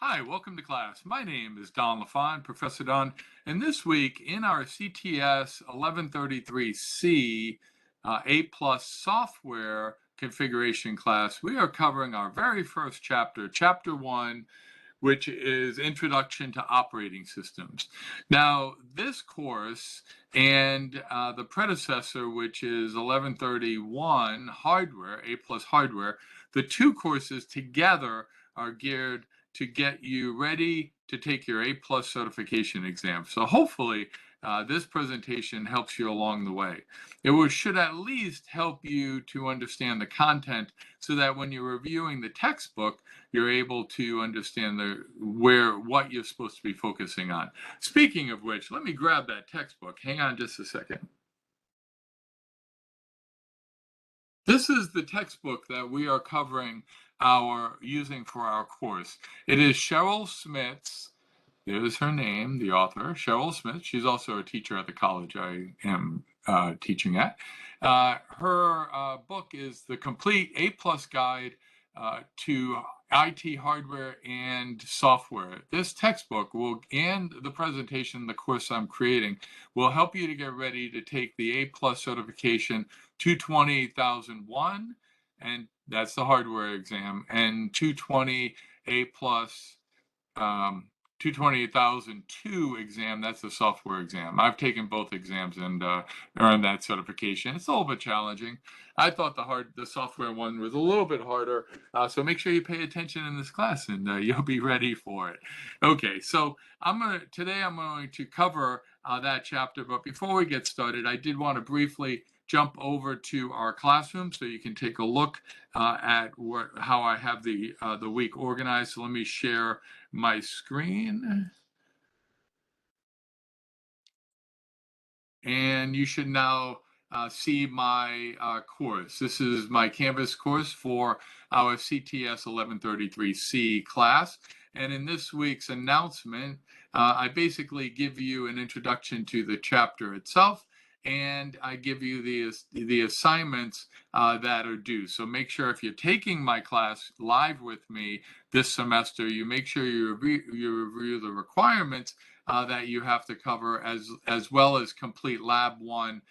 Hi, welcome to class. My name is Don LaFond, Professor Don, and this week in our CTS 1133C A+ software configuration class, we are covering our very first chapter, Chapter 1, which is Introduction to Operating Systems. Now, this course and the predecessor, which is 1131 Hardware, A+ Hardware, the two courses together are geared to get you ready to take your A+ certification exam. So hopefully this presentation helps you along the way. Should at least help you to understand the content so that when you're reviewing the textbook, you're able to understand what you're supposed to be focusing on. Speaking of which, let me grab that textbook. Hang on just a second. This is the textbook that we are covering using for our course. It is Cheryl Smith's. There's her name, the author, Cheryl Smith. She's also a teacher at the college I am teaching at. Her book is The Complete A+ Guide to IT Hardware and Software. This textbook and the presentation, the course I'm creating, will help you to get ready to take the A+ certification 228001, and that's the hardware exam, and 220 A+, 228002 exam, that's the software exam. I've taken both exams and earned that certification. It's a little bit challenging. I thought the software one was a little bit harder, so make sure you pay attention in this class and you'll be ready for it. Okay, so today I'm going to cover that chapter, but before we get started, I did want to briefly jump over to our classroom so you can take a look at how I have the week organized. So let me share my screen. And you should now see my course. This is my Canvas course for our CTS 1133C class. And in this week's announcement, I basically give you an introduction to the chapter itself, and I give you the assignments that are due. So make sure if you're taking my class live with me this semester, you make sure you review the requirements that you have to cover, as well as complete Lab 1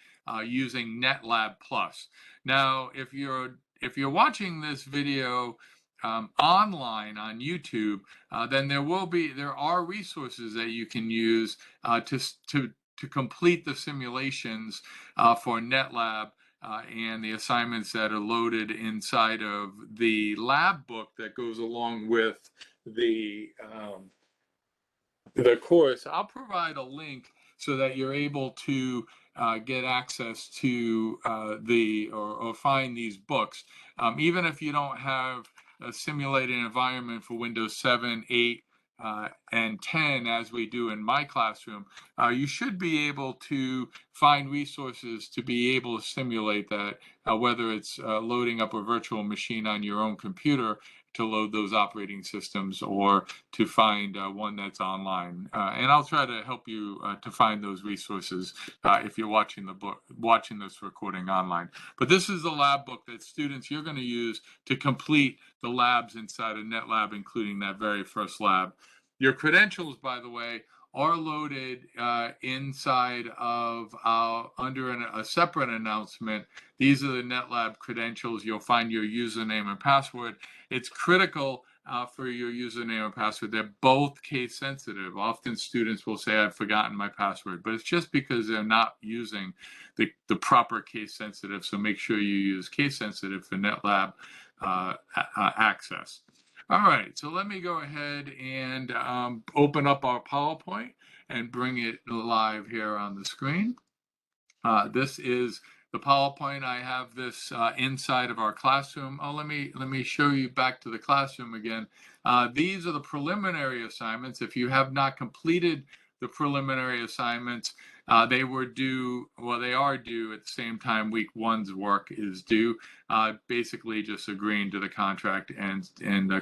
using NetLab Plus. Now, if you're watching this video online on YouTube, then there are resources that you can use to complete the simulations for NetLab and the assignments that are loaded inside of the lab book that goes along with the course. I'll provide a link so that you're able to get access to or find these books. Even if you don't have a simulated environment for Windows 7, 8, and 10, as we do in my classroom, you should be able to find resources to be able to simulate that, whether it's loading up a virtual machine on your own computer to load those operating systems, or to find one that's online. And I'll try to help you to find those resources if you're watching this recording online. But this is the lab book that students, you're going to use to complete the labs inside of NetLab, including that very first lab. Your credentials, by the way, are loaded inside of under a separate announcement. These are the NetLab credentials. You'll find your username and password. It's critical for your username and password. They're both case sensitive. Often students will say, I've forgotten my password, but it's just because they're not using the proper case sensitive. So make sure you use case sensitive for NetLab access. All right, so let me go ahead and open up our PowerPoint and bring it live here on the screen. This is the PowerPoint. I have this inside of our classroom. Oh, let me show you back to the classroom again. These are the preliminary assignments. If you have not completed the preliminary assignments, they are due at the same time week 1's work is due. Basically just agreeing to the contract and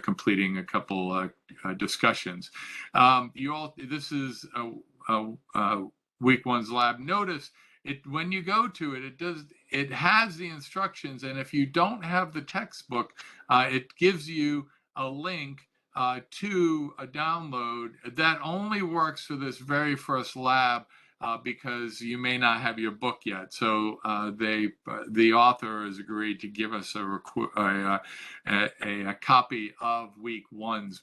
completing a couple discussions. This is week 1's lab. Notice when you go to it has the instructions, and if you don't have the textbook, it gives you a link to a download that only works for this very first lab. Because you may not have your book yet, so the author has agreed to give us a copy of week one's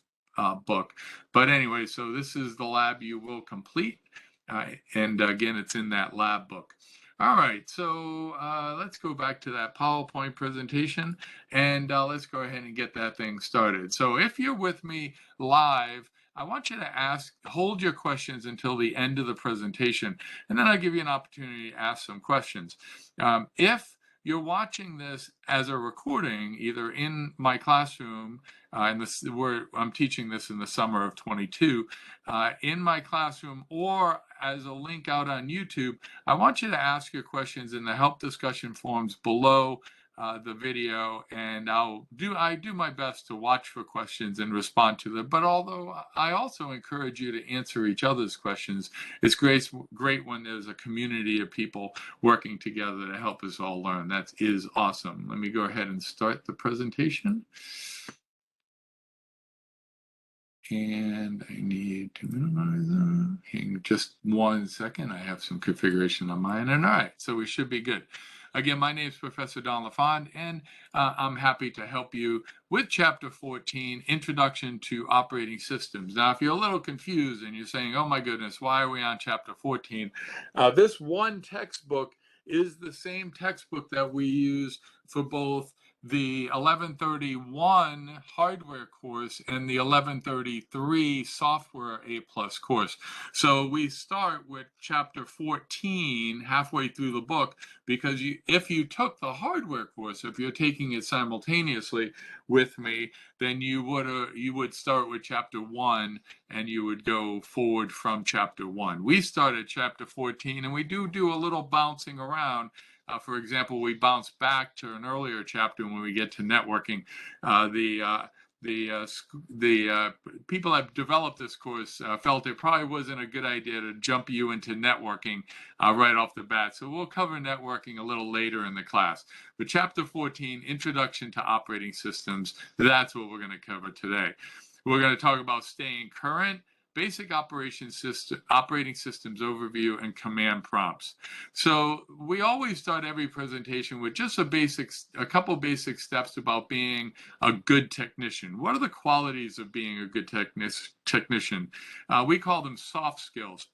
book. But anyway, so this is the lab you will complete, and again, it's in that lab book. All right, so let's go back to that PowerPoint presentation, and let's go ahead and get that thing started. So if you're with me live, I want you to hold your questions until the end of the presentation, and then I'll give you an opportunity to ask some questions. If you're watching this as a recording, either in my classroom, I'm teaching this in the summer of 22, in my classroom, or as a link out on YouTube, I want you to ask your questions in the help discussion forums below the video, and I do my best to watch for questions and respond to them. But although I also encourage you to answer each other's questions, it's great when there's a community of people working together to help us all learn. That is awesome. Let me go ahead and start the presentation. And I need to minimize that. Hang just 1 second. I have some configuration on mine. And all right, so we should be good. Again, my name is Professor Don LaFond, and I'm happy to help you with Chapter 14, Introduction to Operating Systems. Now, if you're a little confused and you're saying, oh my goodness, why are we on Chapter 14? This one textbook is the same textbook that we use for both the 1131 hardware course and the 1133 software A+ course. So we start with chapter 14 halfway through the book, because if you took the hardware course, if you're taking it simultaneously with me, then you would start with chapter 1 and you would go forward from chapter 1. We start at chapter 14, and we do a little bouncing around. For example, we bounce back to an earlier chapter when we get to networking. The people that developed this course felt it probably wasn't a good idea to jump you into networking right off the bat. So we'll cover networking a little later in the class. But chapter 14, Introduction to Operating Systems, that's what we're going to cover today. We're going to talk about staying current, basic operating systems overview, and command prompts. So we always start every presentation with just a couple basic steps about being a good technician. What are the qualities of being a good technician? We call them soft skills.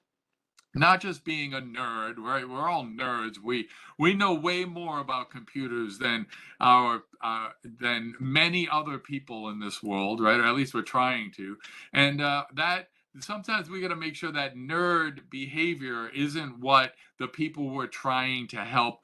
Not just being a nerd, right? We're all nerds. We know way more about computers than many other people in this world, right? Or at least we're trying to. And that sometimes we got to make sure that nerd behavior isn't what the people we're trying to help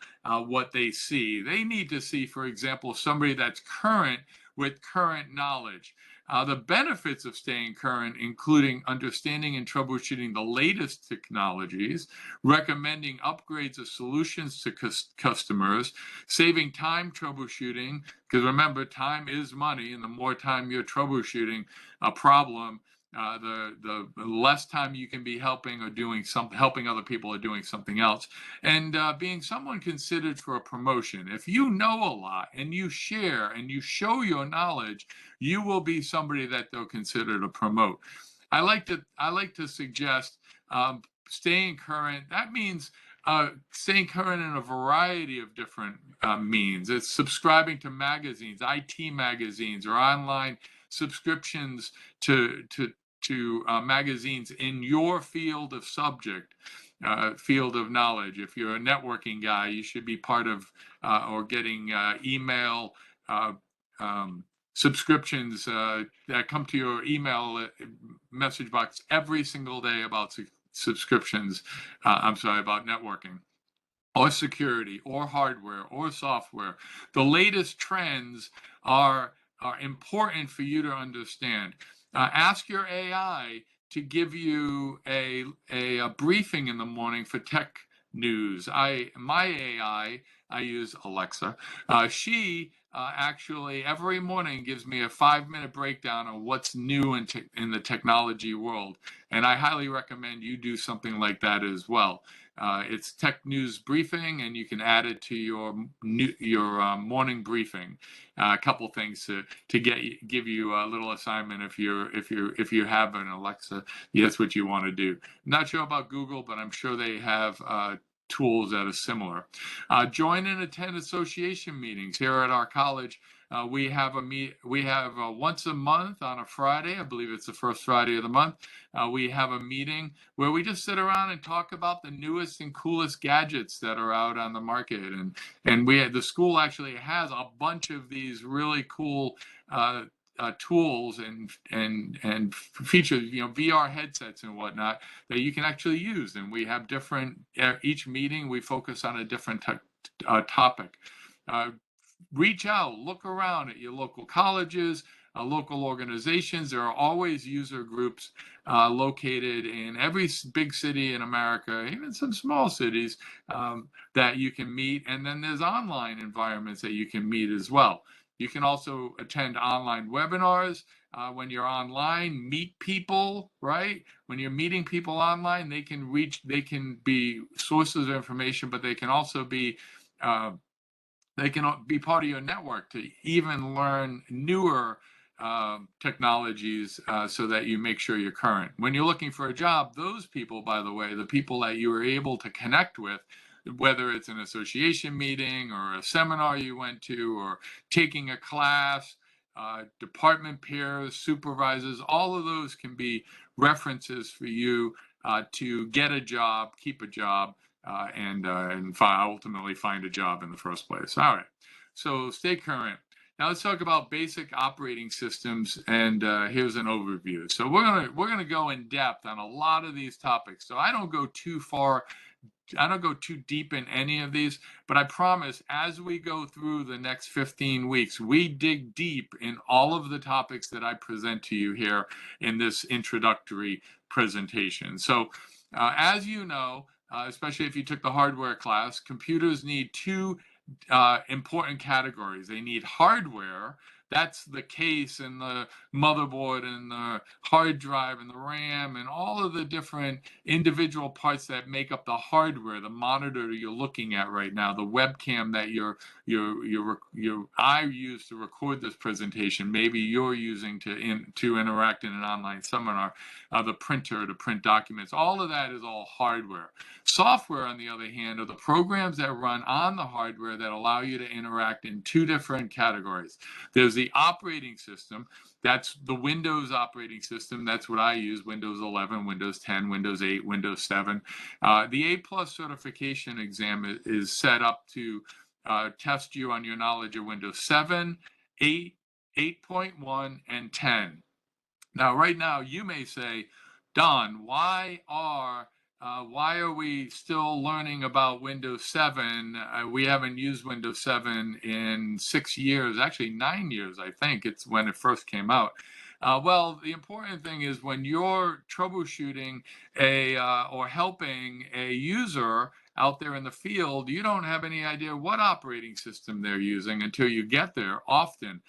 what they see. They need to see, for example, somebody that's current with current knowledge. The benefits of staying current, including understanding and troubleshooting the latest technologies, recommending upgrades of solutions to customers, saving time troubleshooting, because remember, time is money, and the more time you're troubleshooting a problem, the less time you can be helping other people or doing something else, and being someone considered for a promotion. If you know a lot and you share and you show your knowledge, you will be somebody that they'll consider to promote. I like to suggest staying current. That means staying current in a variety of different means. It's subscribing to magazines, IT magazines, or online subscriptions to magazines in your field of subject, field of knowledge. If you're a networking guy, you should be part of or getting email subscriptions that come to your email message box every single day about subscriptions. About networking, or security, or hardware, or software. The latest trends are important for you to understand. Ask your AI to give you a briefing in the morning for tech news. My AI, I use Alexa. She actually every morning gives me a 5-minute breakdown of what's new in the technology world. And I highly recommend you do something like that as well. It's Tech News Briefing, and you can add it to your morning briefing. A couple things to give you a little assignment if you have an Alexa. That's what you want to do. Not sure about Google, but I'm sure they have tools that are similar. Join and attend association meetings here at our college. We have once a month on a Friday. I believe it's the first Friday of the month. We have a meeting where we just sit around and talk about the newest and coolest gadgets that are out on the market. And the school actually has a bunch of these really cool tools and features, VR headsets and whatnot that you can actually use. And we have each meeting we focus on a different topic. Reach out, look around at your local colleges, local organizations. There are always user groups located in every big city in America, even some small cities, that you can meet. And then there's online environments that you can meet as well. You can also attend online webinars. When you're online, meet people, right? When you're meeting people online, they can be sources of information, but they can also be part of your network to even learn newer technologies so that you make sure you're current. When you're looking for a job, those people, by the way, the people that you were able to connect with, whether it's an association meeting or a seminar you went to or taking a class, department peers, supervisors, all of those can be references for you to get a job, keep a job, and ultimately find a job in the first place. All right, so stay current. Now let's talk about basic operating systems, and here's an overview. So we're gonna go in depth on a lot of these topics. So I don't go too deep in any of these, but I promise as we go through the next 15 weeks, we dig deep in all of the topics that I present to you here in this introductory presentation. So as you know, especially if you took the hardware class, computers need two important categories. They need hardware. That's the case and the motherboard and the hard drive and the RAM and all of the different individual parts that make up the hardware, the monitor you're looking at right now, the webcam that I use to record this presentation, maybe you're using to interact in an online seminar, the printer to print documents. All of that is all hardware. Software, on the other hand, are the programs that run on the hardware that allow you to interact in two different categories. There's the operating system. That's the Windows operating system. That's what I use: Windows 11, Windows 10, Windows 8, Windows 7. The A+ certification exam is set up to test you on your knowledge of Windows 7, 8, 8.1, and 10. Now, right now, you may say, Don, why are we still learning about Windows 7? We haven't used Windows 7 in 6 years, actually 9 years, I think. It's when it first came out. Well, the important thing is when you're troubleshooting or helping a user out there in the field, you don't have any idea what operating system they're using until you get there often.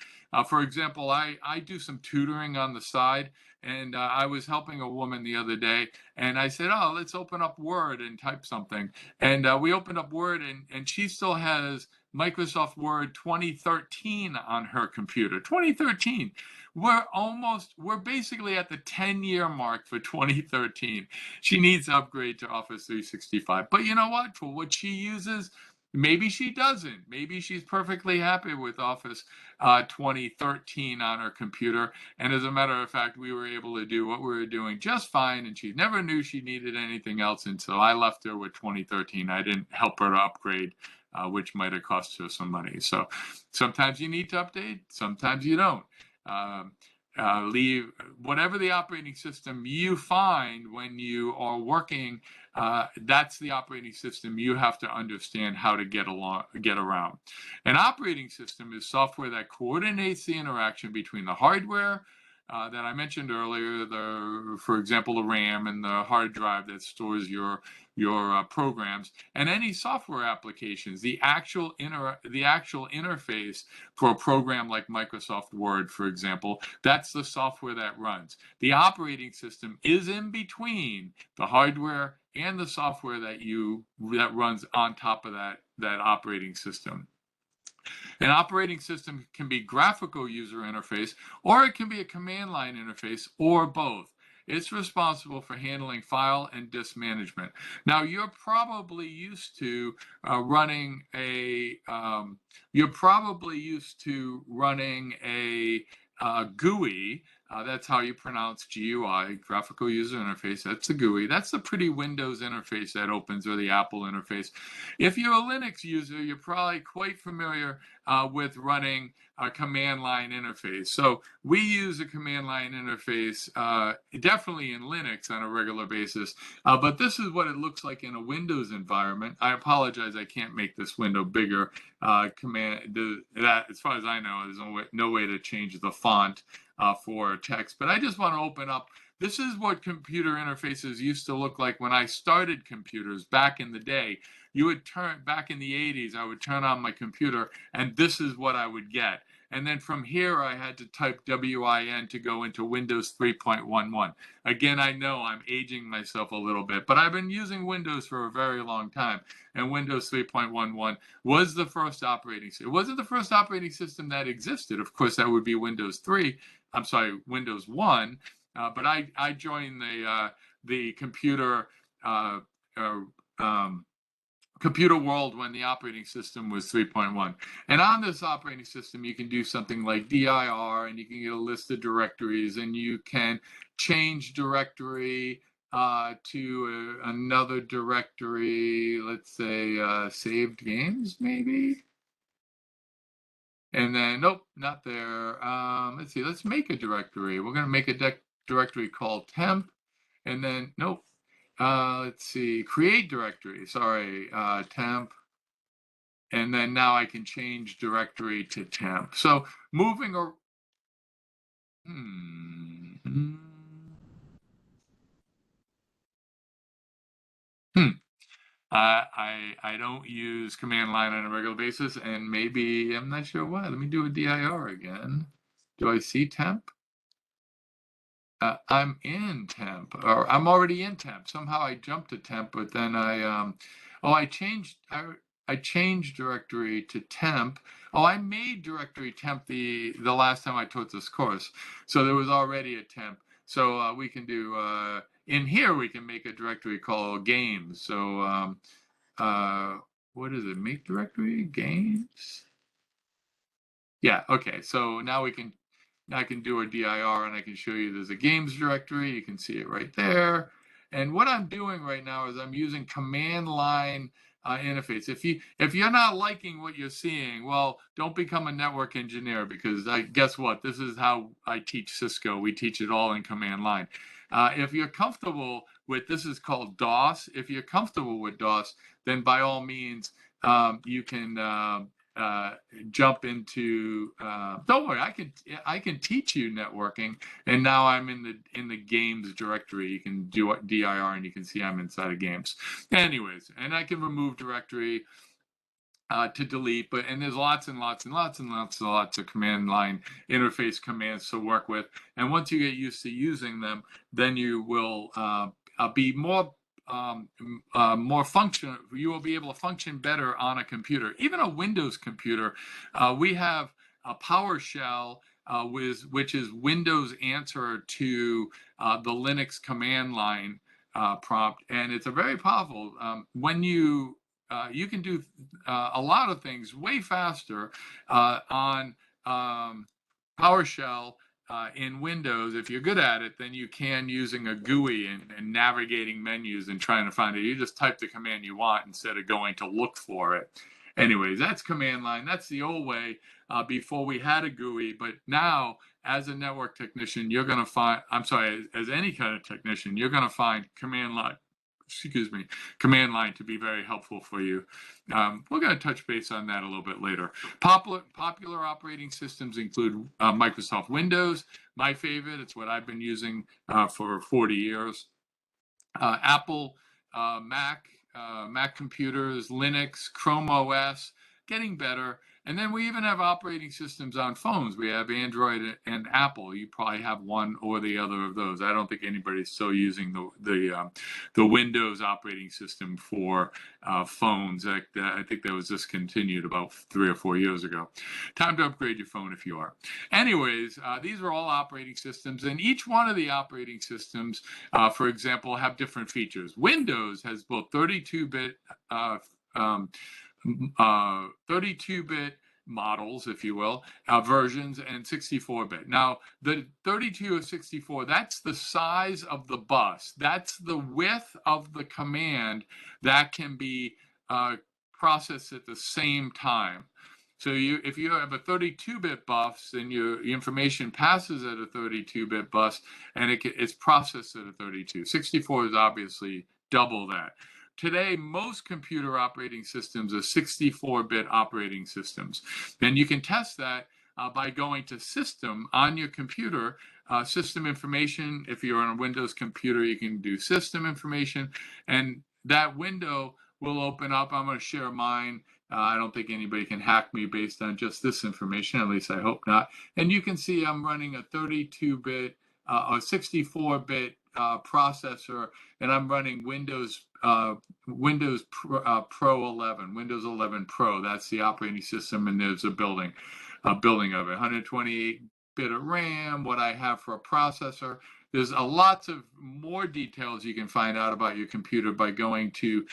For example, I do some tutoring on the side, and I was helping a woman the other day, and I said, oh, let's open up Word and type something. And we opened up Word, and she still has Microsoft Word 2013 on her computer. 2013. We're basically at the 10-year mark for 2013. She needs to upgrade to Office 365. But you know what? For what she uses, maybe she doesn't. Maybe she's perfectly happy with Office 2013 on her computer. And as a matter of fact, we were able to do what we were doing just fine. And she never knew she needed anything else until I left her with 2013. I didn't help her to upgrade, which might have cost her some money. So sometimes you need to update, sometimes you don't. Leave whatever the operating system you find when you are working. That's the operating system you have to understand how to get around. An operating system is software that coordinates the interaction between the hardware that I mentioned earlier, for example, the RAM and the hard drive that stores your programs, and any software applications. The actual interface for a program like Microsoft Word, for example, that's the software that runs. The operating system is in between the hardware and the software that runs on top of that operating system. An operating system can be graphical user interface, or it can be a command line interface, or both. It's responsible for handling file and disk management. Now, you're probably used to running a GUI. That's how you pronounce GUI, graphical user interface. That's the GUI. That's the pretty Windows interface that opens, or the Apple interface. If you're a Linux user, you're probably quite familiar with running a command line interface. So we use a command line interface definitely in Linux on a regular basis, but this is what it looks like in a Windows environment. I apologize, I can't make this window bigger. That, as far as I know, there's no way to change the font for text, but I just want to open up. This is what computer interfaces used to look like when I started computers back in the day. You would back in the 80s, I would turn on my computer, and this is what I would get. And then from here, I had to type WIN to go into Windows 3.11. Again, I know I'm aging myself a little bit, but I've been using Windows for a very long time. And Windows 3.11 was the first operating system. It wasn't the first operating system that existed. Of course, that would be Windows 1. But I joined the computer computer world when the operating system was 3.1. And on this operating system, you can do something like dir, and you can get a list of directories, and you can change directory to another directory, let's say saved games, maybe. And then, nope, not there. Let's see, let's make a directory. We're going to make a directory called temp, and then, nope. Let's see, create directory, sorry, temp. And then now I can change directory to temp. So moving or I don't use command line on a regular basis, and maybe I'm not sure why. Let me do a dir again. Do I see temp? I'm in temp, or I'm already in temp. Somehow I jumped to temp, but then I changed directory to temp. Oh, I made directory temp the last time I taught this course, so there was already a temp. So we can do in here we can make a directory called games. So what is it? Make directory games. Yeah. Okay. So now I can do a dir, and I can show you there's a games directory. You can see it right there. And what I'm doing right now is I'm using command line interface. If you're not liking what you're seeing, well, don't become a network engineer, because guess what? This is how I teach Cisco. We teach it all in command line. If you're comfortable with, this is called DOS. If you're comfortable with DOS, then by all means, you can jump into don't worry, I can teach you networking. And now I'm in the games directory. You can do dir, and you can see I'm inside of games. Anyways, and I can remove directory to delete, and there's lots and lots and lots and lots and lots of command line interface commands to work with. And once you get used to using them, then you will be more function. You will be able to function better on a computer, even a Windows computer. We have a PowerShell, which is Windows answer to the Linux command line prompt, and it's a very powerful. When you can do a lot of things way faster on PowerShell in Windows, if you're good at it, than you can using a GUI and navigating menus and trying to find it. You just type the command you want instead of going to look for it. Anyways, that's command line. That's the old way before we had a GUI. But now, as a network technician, you're going to find, as any kind of technician, you're going to find command line excuse me, command line to be very helpful for you. We're going to touch base on that a little bit later. Popular operating systems include Microsoft Windows, my favorite. It's what I've been using for 40 years. Apple, Mac computers, Linux, Chrome OS, getting better. And then we even have operating systems on phones. We have Android and Apple. You probably have one or the other of those. I don't think anybody's still using the Windows operating system for phones. I think that was discontinued about 3 or 4 years ago. Time to upgrade your phone if you are. Anyways, these are all operating systems, and each one of the operating systems, for example, have different features. Windows has both 32-bit 32-bit models, if you will, versions, and 64-bit. Now, the 32 or 64, that's the size of the bus. That's the width of the command that can be processed at the same time. So if you have a 32-bit bus, then your information passes at a 32-bit bus, and it's processed at a 32. 64 is obviously double that. Today, most computer operating systems are 64-bit operating systems. And you can test that by going to System on your computer, System Information. If you're on a Windows computer, you can do System Information, and that window will open up. I'm going to share mine. I don't think anybody can hack me based on just this information, at least I hope not. And you can see I'm running a 32-bit or 64-bit processor, and I'm running Windows Pro 11, Windows 11 Pro. That's the operating system, and there's a building of it. 128-bit of RAM. What I have for a processor. There's lots of more details you can find out about your computer by going to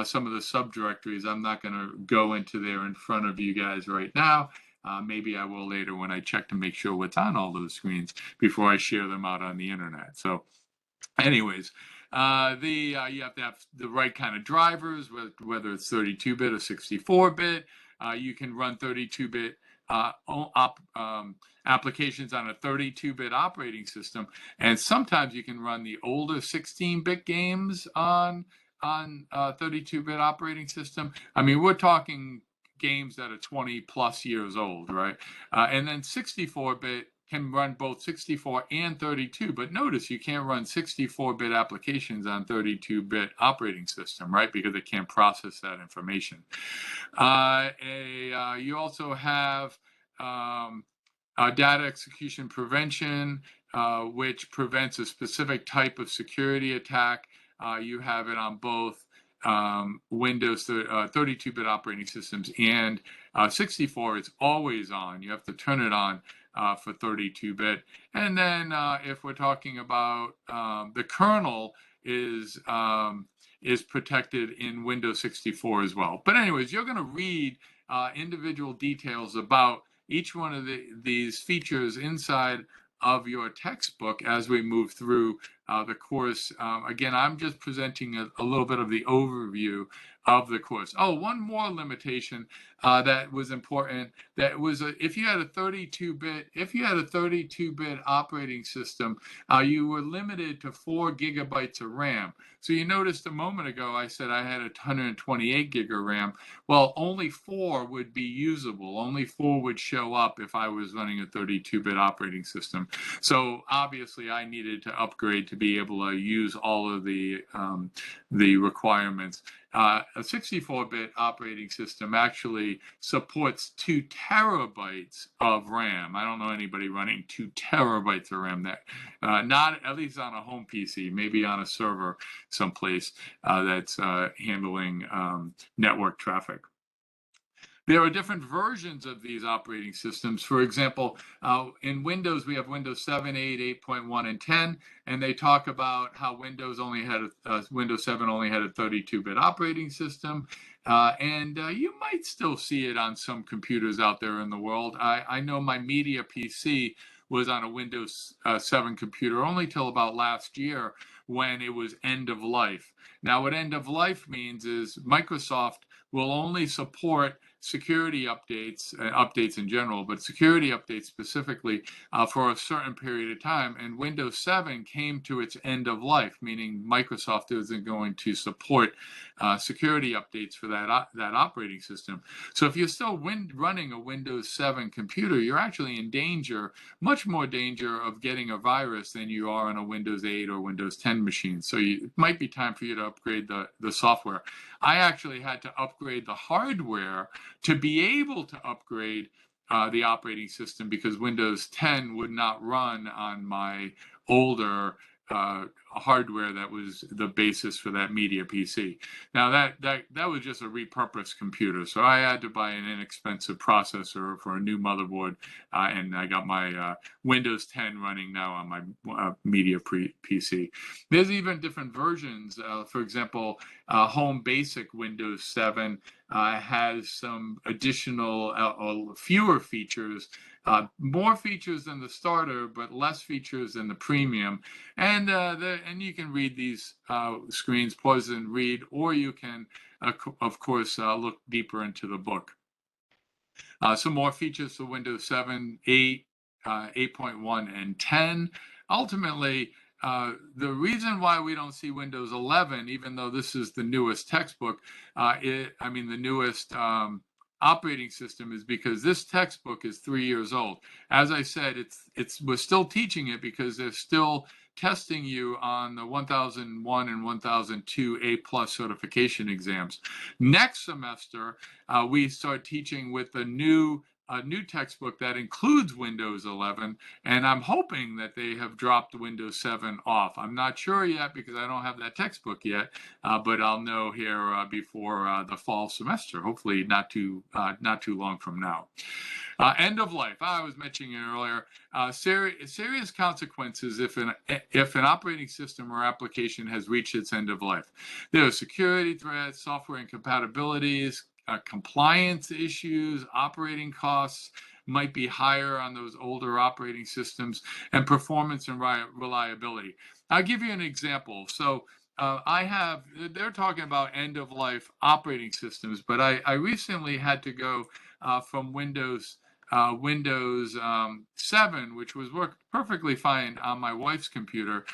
some of the subdirectories. I'm not going to go into there in front of you guys right now. Maybe I will later when I check to make sure what's on all those screens before I share them out on the internet. So anyways, you have to have the right kind of drivers, whether it's 32-bit or 64-bit. You can run 32-bit applications on a 32-bit operating system, and sometimes you can run the older 16-bit games on 32-bit operating system. I mean, we're talking games that are 20 plus years old, right? And then 64-bit can run both 64 and 32, but notice you can't run 64-bit applications on 32-bit operating system, right? Because it can't process that information. You also have data execution prevention, which prevents a specific type of security attack. You have it on both Windows 32-bit operating systems and 64. It's always on. You have to turn it on for 32-bit. And then if we're talking about the kernel is protected in Windows 64 as well. But anyways, you're going to read individual details about each one of these features inside of your textbook as we move through the course. Again, I'm just presenting a little bit of the overview of the course. Oh, one more limitation that was important. That was if you had a 32-bit operating system, you were limited to 4 gigabytes of RAM. So you noticed a moment ago I said I had a 128 gig of RAM. Well, only 4 would be usable. Only 4 would show up if I was running a 32-bit operating system. So obviously I needed to upgrade to be able to use all of the requirements. A 64-bit operating system actually supports 2 terabytes of RAM. I don't know anybody running 2 terabytes of RAM. That not at least on a home PC, maybe on a server someplace that's handling network traffic. There are different versions of these operating systems. For example, in Windows, we have Windows 7, 8, 8.1, and 10, and they talk about how Windows 7 only had a 32-bit operating system, and you might still see it on some computers out there in the world. I know my media PC was on a Windows 7 computer only till about last year when it was end of life. Now, what end of life means is Microsoft will only support security updates, updates in general, but security updates specifically for a certain period of time. And Windows 7 came to its end of life, meaning Microsoft isn't going to support security updates for that operating system. So if you're still running a Windows 7 computer, you're actually in danger, much more danger of getting a virus than you are on a Windows 8 or Windows 10 machine. So it might be time for you to upgrade the software. I actually had to upgrade the hardware to be able to upgrade the operating system, because Windows 10 would not run on my older hardware that was the basis for that media PC. Now that was just a repurposed computer, so I had to buy an inexpensive processor for a new motherboard, and I got my Windows 10 running now on my media PC. There's even different versions. For example, Home Basic Windows 7 has some additional or fewer features, more features than the starter, but less features than the premium. And you can read these screens, pause and read, or you can, of course, look deeper into the book. Some more features for Windows 7, 8, 8.1, and 10. Ultimately, the reason why we don't see Windows 11, even though this is the newest textbook, the newest operating system, is because this textbook is 3 years old. As I said, we're still teaching it because they're still testing you on the 1001 and 1002 A+ certification exams. Next semester, we start teaching with a new textbook that includes Windows 11, and I'm hoping that they have dropped Windows 7 off. I'm not sure yet because I don't have that textbook yet, but I'll know here before the fall semester. Hopefully, not too long from now. End of life. I was mentioning it earlier. Serious consequences if an operating system or application has reached its end of life. There are security threats, software incompatibilities, compliance issues, operating costs might be higher on those older operating systems, and performance and reliability. I'll give you an example. So they're talking about end of life operating systems, but I recently had to go from Windows 7, which was worked perfectly fine on my wife's computer,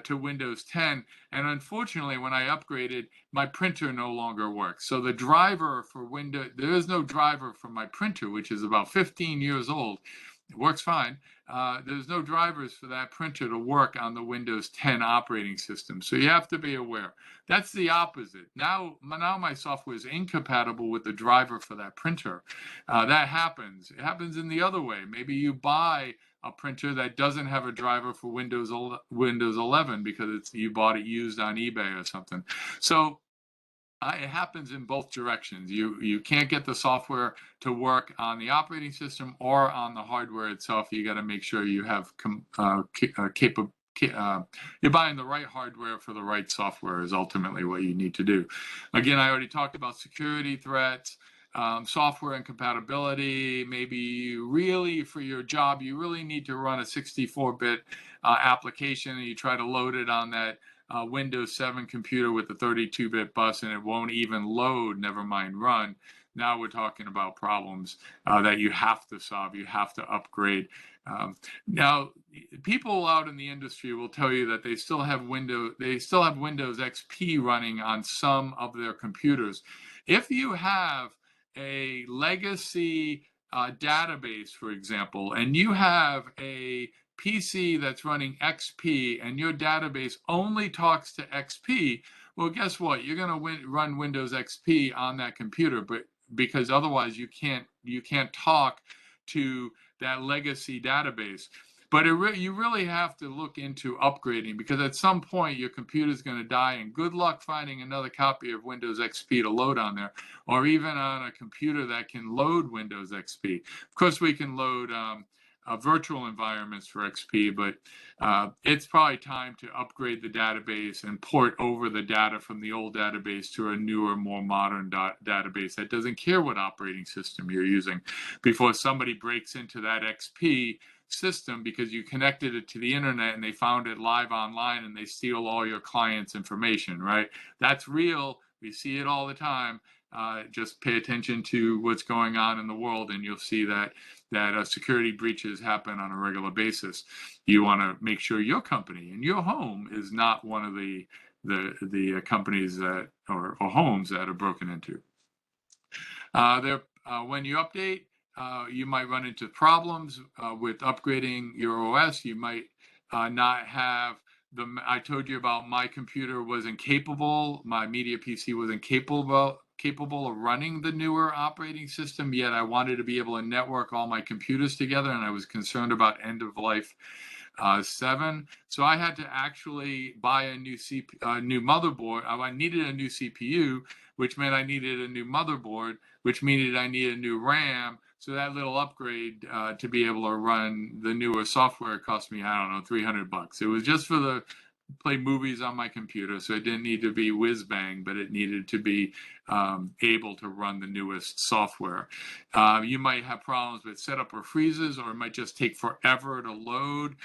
to Windows 10. And unfortunately, when I upgraded, my printer no longer works. So the driver for there is no driver for my printer, which is about 15 years old. It works fine. There's no drivers for that printer to work on the Windows 10 operating system. So you have to be aware. That's the opposite. Now my software is incompatible with the driver for that printer. That happens. It happens in the other way. Maybe you buy a printer that doesn't have a driver for Windows 11 because you bought it used on eBay or something. So it happens in both directions. You can't get the software to work on the operating system or on the hardware itself. You got to make sure you have you're buying the right hardware for the right software is ultimately what you need to do. Again, I already talked about security threats, software incompatibility. Maybe really for your job, you really need to run a 64-bit application, and you try to load it on that Windows 7 computer with the 32-bit bus, and it won't even load, never mind run. Now we're talking about problems that you have to solve. You have to upgrade. Now, people out in the industry will tell you that they still have Windows XP running on some of their computers. If you have a legacy database, for example, and you have a PC that's running XP and your database only talks to XP, well, guess what? You're going to run Windows XP on that computer, but because otherwise you can't talk to that legacy database. But you really have to look into upgrading, because at some point your computer is going to die, and good luck finding another copy of Windows XP to load on there, or even on a computer that can load Windows XP. Of course, we can load virtual environments for XP, but it's probably time to upgrade the database and port over the data from the old database to a newer, more modern database that doesn't care what operating system you're using, before somebody breaks into that XP system because you connected it to the internet and they found it live online and they steal all your clients' information, right? That's real. We see it all the time. just pay attention to what's going on in the world, and you'll see that security breaches happen on a regular basis. You want to make sure your company and your home is not one of the companies that or homes that are broken into. When you update, you might run into problems with upgrading your OS. You might not have I told you about my computer wasn't capable. My media PC wasn't capable of running the newer operating system, yet I wanted to be able to network all my computers together, and I was concerned about end of life 7. So I had to actually buy a new new motherboard. I needed a new CPU, which meant I needed a new motherboard, which means I needed a new RAM. So that little upgrade to be able to run the newer software cost me, I don't know, $300. It was just for the play movies on my computer, so it didn't need to be whiz bang, but it needed to be able to run the newest software. You might have problems with setup or freezes, or it might just take forever to load.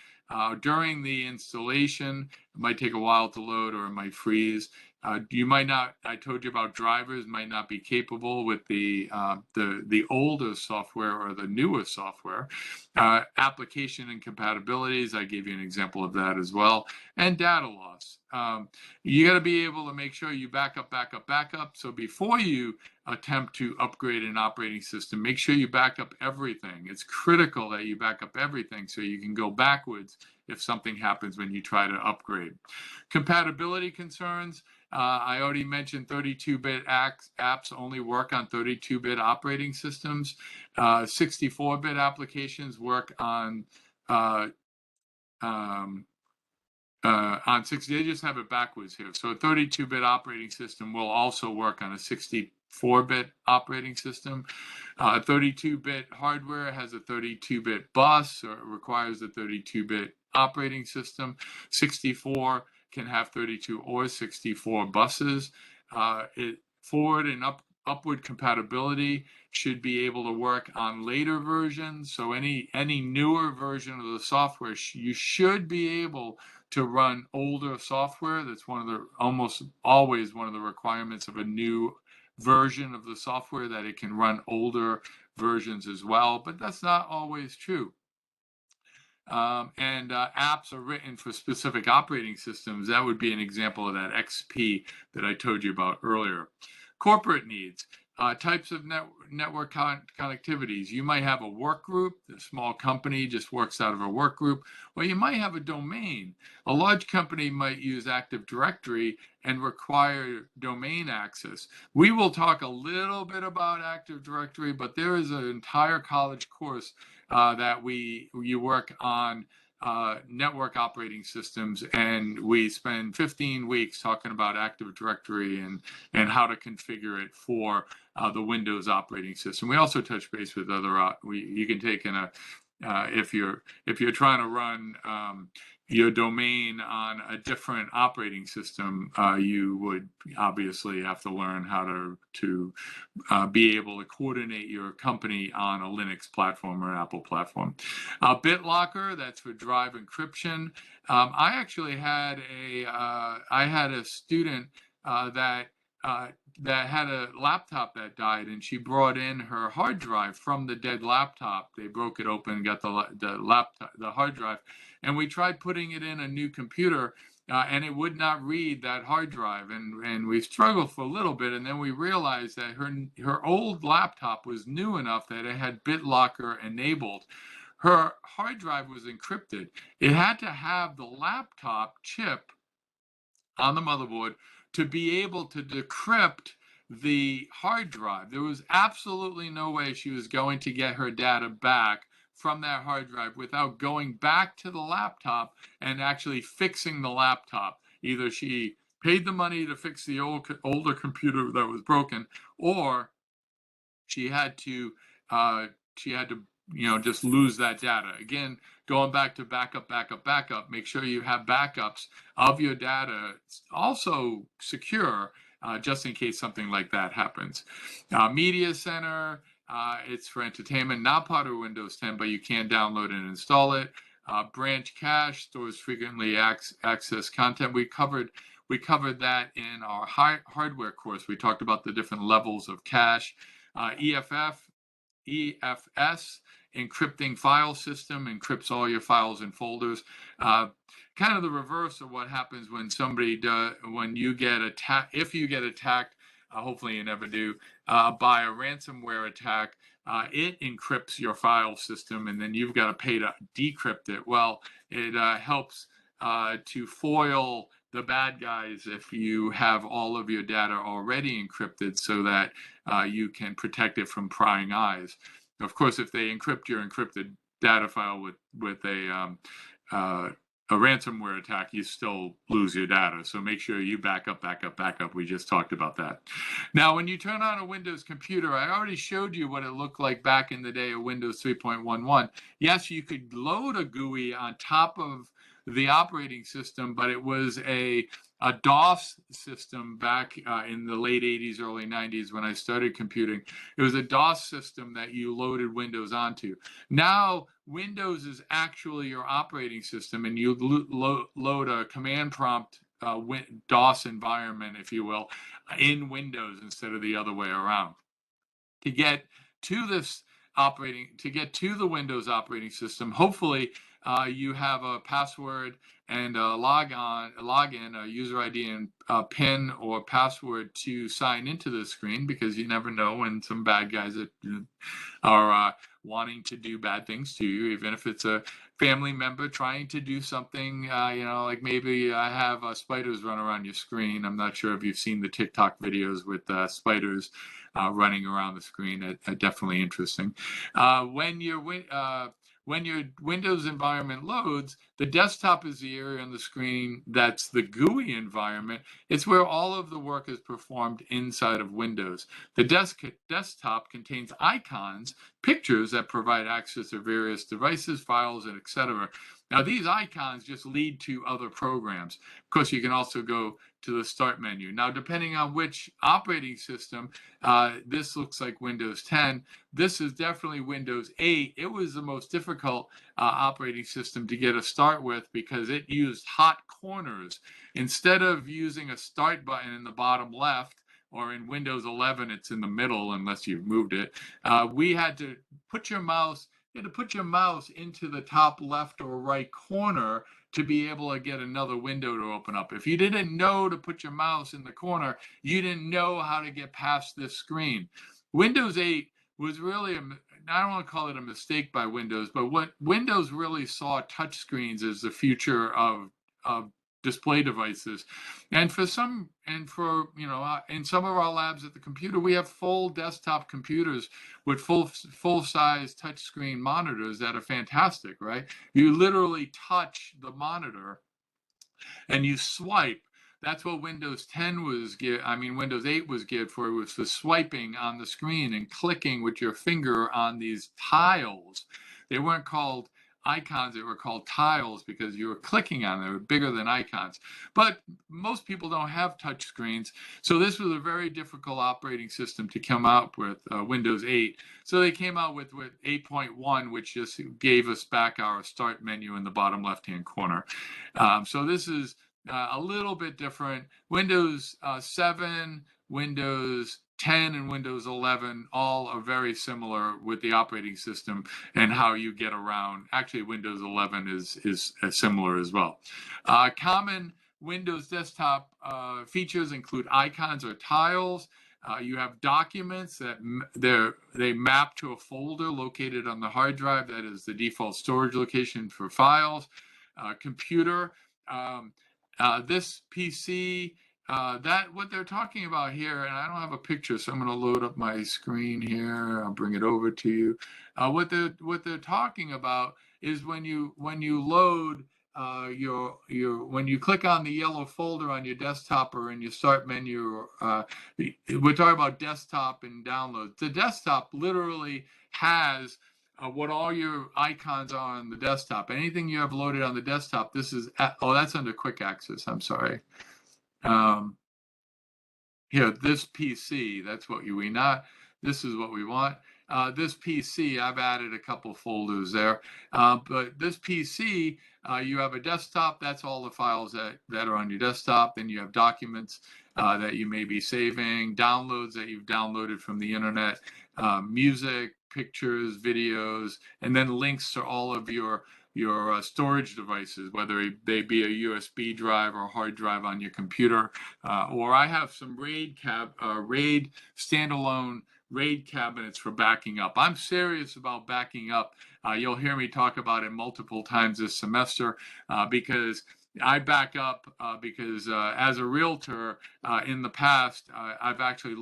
During the installation, it might take a while to load, or it might freeze. You might not, I told you about drivers, might not be capable with the older software or the newer software. Application incompatibilities, I gave you an example of that as well. And data loss. You got to be able to make sure you back up. So before you attempt to upgrade an operating system, make sure you back up everything. It's critical that you back up everything so you can go backwards if something happens when you try to upgrade. Compatibility concerns. I already mentioned 32-bit apps only work on 32-bit operating systems. 64-bit applications work on 60. They just have it backwards here. So a 32-bit operating system will also work on a 64-bit operating system. 32-bit hardware has a 32-bit bus, or it requires a 32-bit operating system. 64 can have 32 or 64 buses. Forward and upward compatibility should be able to work on later versions. So any newer version of the software, you should be able to run older software. That's almost always one of the requirements of a new version of the software, that it can run older versions as well, but that's not always true. Apps are written for specific operating systems. That would be an example of that XP that I told you about earlier. Corporate needs. Types of network connectivities. You might have a work group. A small company just works out of a work group. Or you might have a domain. A large company might use Active Directory and require domain access. We will talk a little bit about Active Directory, but there is an entire college course that you work on network operating systems, and we spend 15 weeks talking about Active Directory and how to configure it for the Windows operating system. We also touch base with other. You can take in if you're trying to run your domain on a different operating system, you would obviously have to learn how to be able to coordinate your company on a Linux platform or an Apple platform. BitLocker, that's for drive encryption. I actually had a student that had a laptop that died, and she brought in her hard drive from the dead laptop. They broke it open, got the hard drive, and we tried putting it in a new computer, and it would not read that hard drive, and we struggled for a little bit, and then we realized that her old laptop was new enough that it had BitLocker enabled. Her hard drive was encrypted. It had to have the laptop chip on the motherboard to be able to decrypt the hard drive. There was absolutely no way she was going to get her data back from that hard drive without going back to the laptop and actually fixing the laptop. Either she paid the money to fix the older computer that was broken, or she had to just lose that data. Again, going back to backup, make sure you have backups of your data, also secure, just in case something like that happens. Media Center, it's for entertainment, not part of Windows 10, but you can download and install it. Branch cache stores frequently accessed content. We covered We covered that in our hardware course. We talked about the different levels of cache. EFS, encrypting file system, encrypts all your files and folders. Kind of the reverse of what happens when when you get attacked, if you get attacked, hopefully you never do, by a ransomware attack. It encrypts your file system, and then you've got to pay to decrypt it. Well, it helps to foil the bad guys if you have all of your data already encrypted, so that you can protect it from prying eyes. Of course, if they encrypt your encrypted data file with a ransomware attack, you still lose your data. So make sure you back up. We just talked about that. Now, when you turn on a Windows computer, I already showed you what it looked like back in the day of Windows 3.11. Yes, you could load a GUI on top of the operating system, but it was a DOS system back in the late 80s, early 90s when I started computing. It was a DOS system that you loaded Windows onto. Now, Windows is actually your operating system, and you load a command prompt DOS environment, if you will, in Windows instead of the other way around. To get to the Windows operating system, hopefully you have a password and a login, a user ID and a PIN or password to sign into the screen, because you never know when some bad guys are wanting to do bad things to you, even if it's a family member trying to do something, like maybe I have spiders run around your screen. I'm not sure if you've seen the TikTok videos with spiders running around the screen. Definitely interesting. When your Windows environment loads, the desktop is the area on the screen that's the GUI environment. It's where all of the work is performed inside of Windows. The desktop contains icons, pictures that provide access to various devices, files, and etc. Now, these icons just lead to other programs. Of course, you can also go to the Start menu. Now, depending on which operating system, this looks like Windows 10. This is definitely Windows 8. It was the most difficult operating system to get a start with, because it used hot corners. Instead of using a Start button in the bottom left, or in Windows 11, it's in the middle unless you've moved it, we had to put your mouse into the top left or right corner to be able to get another window to open up. If you didn't know to put your mouse in the corner, you didn't know how to get past this screen. Windows 8 was really, I don't want to call it a mistake by Windows, but what Windows really saw touchscreens as the future of display devices. And in some of our labs at the computer, we have full desktop computers with full size touchscreen monitors that are fantastic, right? You literally touch the monitor and you swipe. That's what Windows 10 was Windows 8 was geared for. It was for swiping on the screen and clicking with your finger on these tiles. They weren't called icons, they were called tiles, because you were clicking on them. They were bigger than icons. But most people don't have touch screens, so this was a very difficult operating system to come out with, Windows 8. So they came out with 8.1, which just gave us back our Start menu in the bottom left-hand corner. So this is a little bit different. Windows 7, Windows 10, and Windows 11 all are very similar with the operating system and how you get around. Actually, Windows 11 is similar as well. Common Windows desktop features include icons or tiles. You have documents that they map to a folder located on the hard drive. That is the default storage location for files. Computer. This PC, what they're talking about here, and I don't have a picture, so I'm going to load up my screen here. I'll bring it over to you. What they're talking about is when you load when you click on the yellow folder on your desktop or in your Start menu, we're talking about desktop and downloads. The desktop literally has what all your icons are on the desktop. Anything you have loaded on the desktop, this is, that's under quick access, I'm sorry. Here, this PC, that's what this is what we want. this PC, I've added a couple folders there, but this PC, you have a desktop. That's all the files that are on your desktop. Then you have documents that you may be saving, downloads that you've downloaded from the internet, music, pictures, videos, and then links to all of your storage devices, whether they be a USB drive or a hard drive on your computer. Or I have some RAID standalone RAID cabinets for backing up. I'm serious about backing up. You'll hear me talk about it multiple times this semester because I back up because as a realtor in the past, I've actually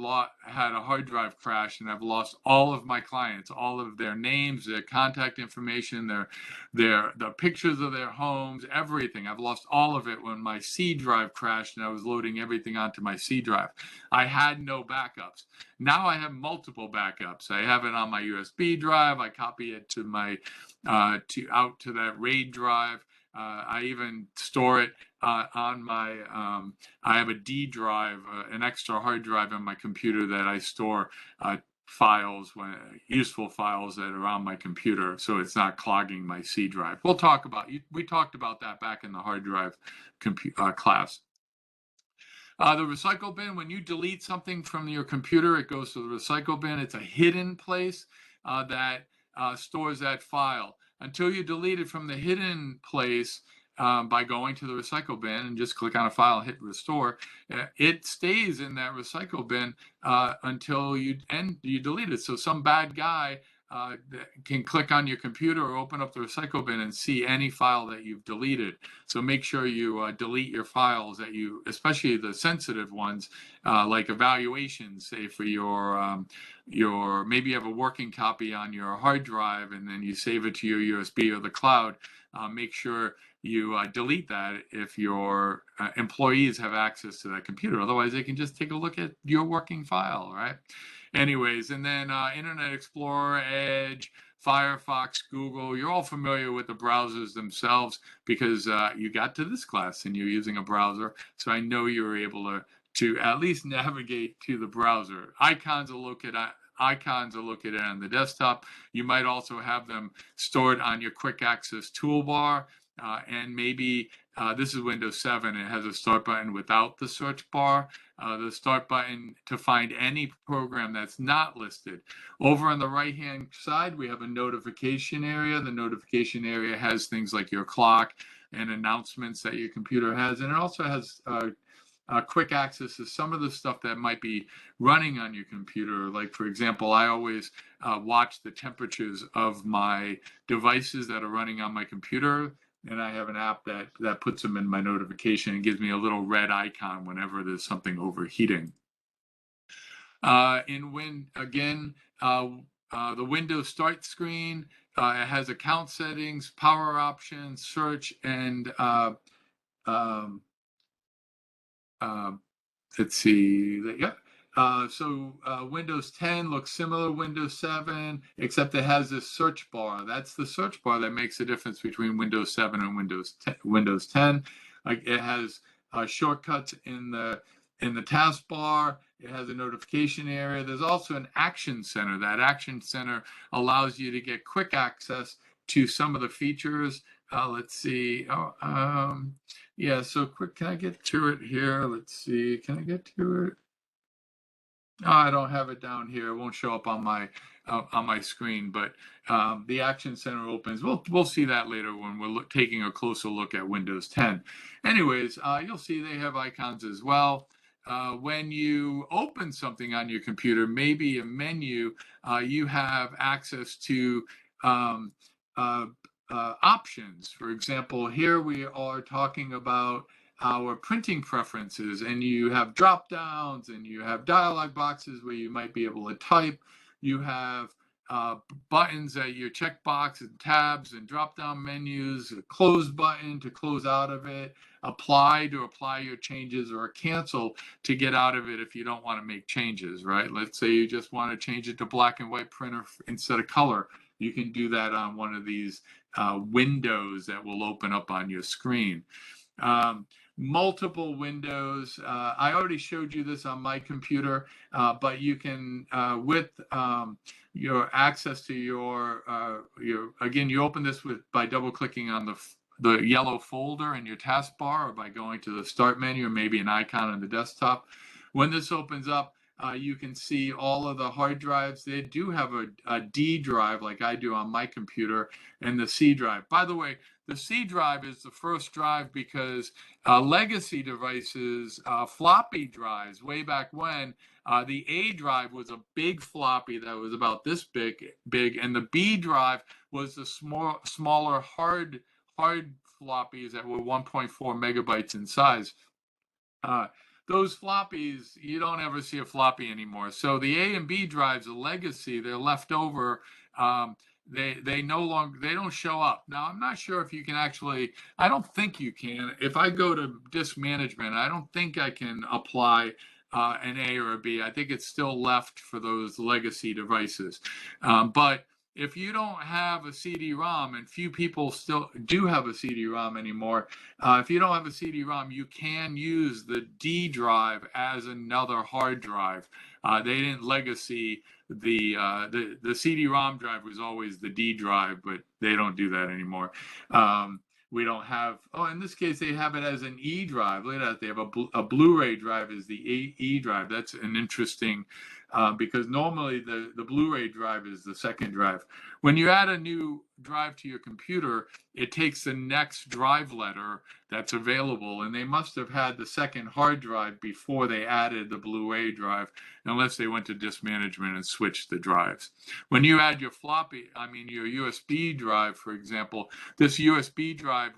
had a hard drive crash, and I've lost all of my clients, all of their names, their contact information, the pictures of their homes, everything. I've lost all of it when my C drive crashed and I was loading everything onto my C drive. I had no backups. Now I have multiple backups. I have it on my USB drive. I copy it to my out to that RAID drive. I even store it on my, I have a D drive, an extra hard drive on my computer that I store files, useful files that are on my computer, so it's not clogging my C drive. We talked about that back in the hard drive class. The recycle bin, when you delete something from your computer, it goes to the recycle bin. It's a hidden place that stores that file. Until you delete it from the hidden place by going to the recycle bin and just click on a file, hit restore, it stays in that recycle bin until you delete it. So some bad guy can click on your computer or open up the recycle bin and see any file that you've deleted. So make sure you delete your files especially the sensitive ones, like evaluations, say for maybe you have a working copy on your hard drive and then you save it to your USB or the cloud. Make sure you delete that if your employees have access to that computer. Otherwise, they can just take a look at your working file, right? Anyways, and then Internet Explorer, Edge, Firefox, Google, you're all familiar with the browsers themselves because you got to this class and you're using a browser. So I know you're able to at least navigate to the browser. Icons are located on the desktop. You might also have them stored on your quick access toolbar. And maybe this is Windows 7. It has a start button without the search bar. The start button to find any program that's not listed. Over on the right-hand side, we have a notification area. The notification area has things like your clock and announcements that your computer has. And it also has quick access to some of the stuff that might be running on your computer. Like, for example, I always watch the temperatures of my devices that are running on my computer. And I have an app that puts them in my notification and gives me a little red icon whenever there's something overheating. The Windows Start screen, it has account settings, power options, search, and let's see. Windows 10 looks similar to Windows 7, except it has this search bar. That's the search bar that makes the difference between Windows 7 and Windows 10. Like, it has shortcuts in the taskbar. It has a notification area. There's also an action center. That action center allows you to get quick access to some of the features. Let's see. Yeah, so quick, can I get to it here? Let's see, can I get to it? Oh, I don't have it down here. It won't show up on my screen, but the Action Center opens. We'll see that later when we're taking a closer look at Windows 10. Anyways, you'll see they have icons as well. When you open something on your computer, maybe a menu, you have access to options. For example, here we are talking about our printing preferences, and you have drop downs and you have dialog boxes where you might be able to type. You have buttons that your checkbox and tabs and drop down menus, a close button to close out of it, apply to apply your changes, or a cancel to get out of it if you don't want to make changes, right? Let's say you just want to change it to black and white printer instead of color. You can do that on one of these windows that will open up on your screen. multiple windows. I already showed you this on my computer, but you can, with your access to your, again, you open this by double clicking on the yellow folder in your taskbar, or by going to the start menu, or maybe an icon on the desktop. When this opens up, you can see all of the hard drives. They do have a D drive, like I do on my computer, and the C drive. By the way, the C drive is the first drive because legacy devices, floppy drives, way back when, the A drive was a big floppy that was about this big, and the B drive was the smaller hard floppies that were 1.4 megabytes in size. Those floppies, you don't ever see a floppy anymore. So the A and B drives, a legacy, they're left over. They no longer, they don't show up. Now, I'm not sure if you can actually, I don't think you can. If I go to disk management, I don't think I can apply an A or a B. I think it's still left for those legacy devices. But if you don't have a CD-ROM, and few people still do have a CD-ROM anymore, if you don't have a CD-ROM, you can use the D drive as another hard drive. They didn't legacy the CD-ROM drive was always the D drive, but they don't do that anymore. We don't have, oh, in this case, they have it as an E drive. Look at that. They have a Blu-ray drive is the E drive. That's an interesting, because normally the Blu-ray drive is the second drive. When you add a new drive to your computer, it takes the next drive letter that's available, and they must have had the second hard drive before they added the Blu-ray drive, unless they went to disk management and switched the drives. When you add your your USB drive, for example, this USB drive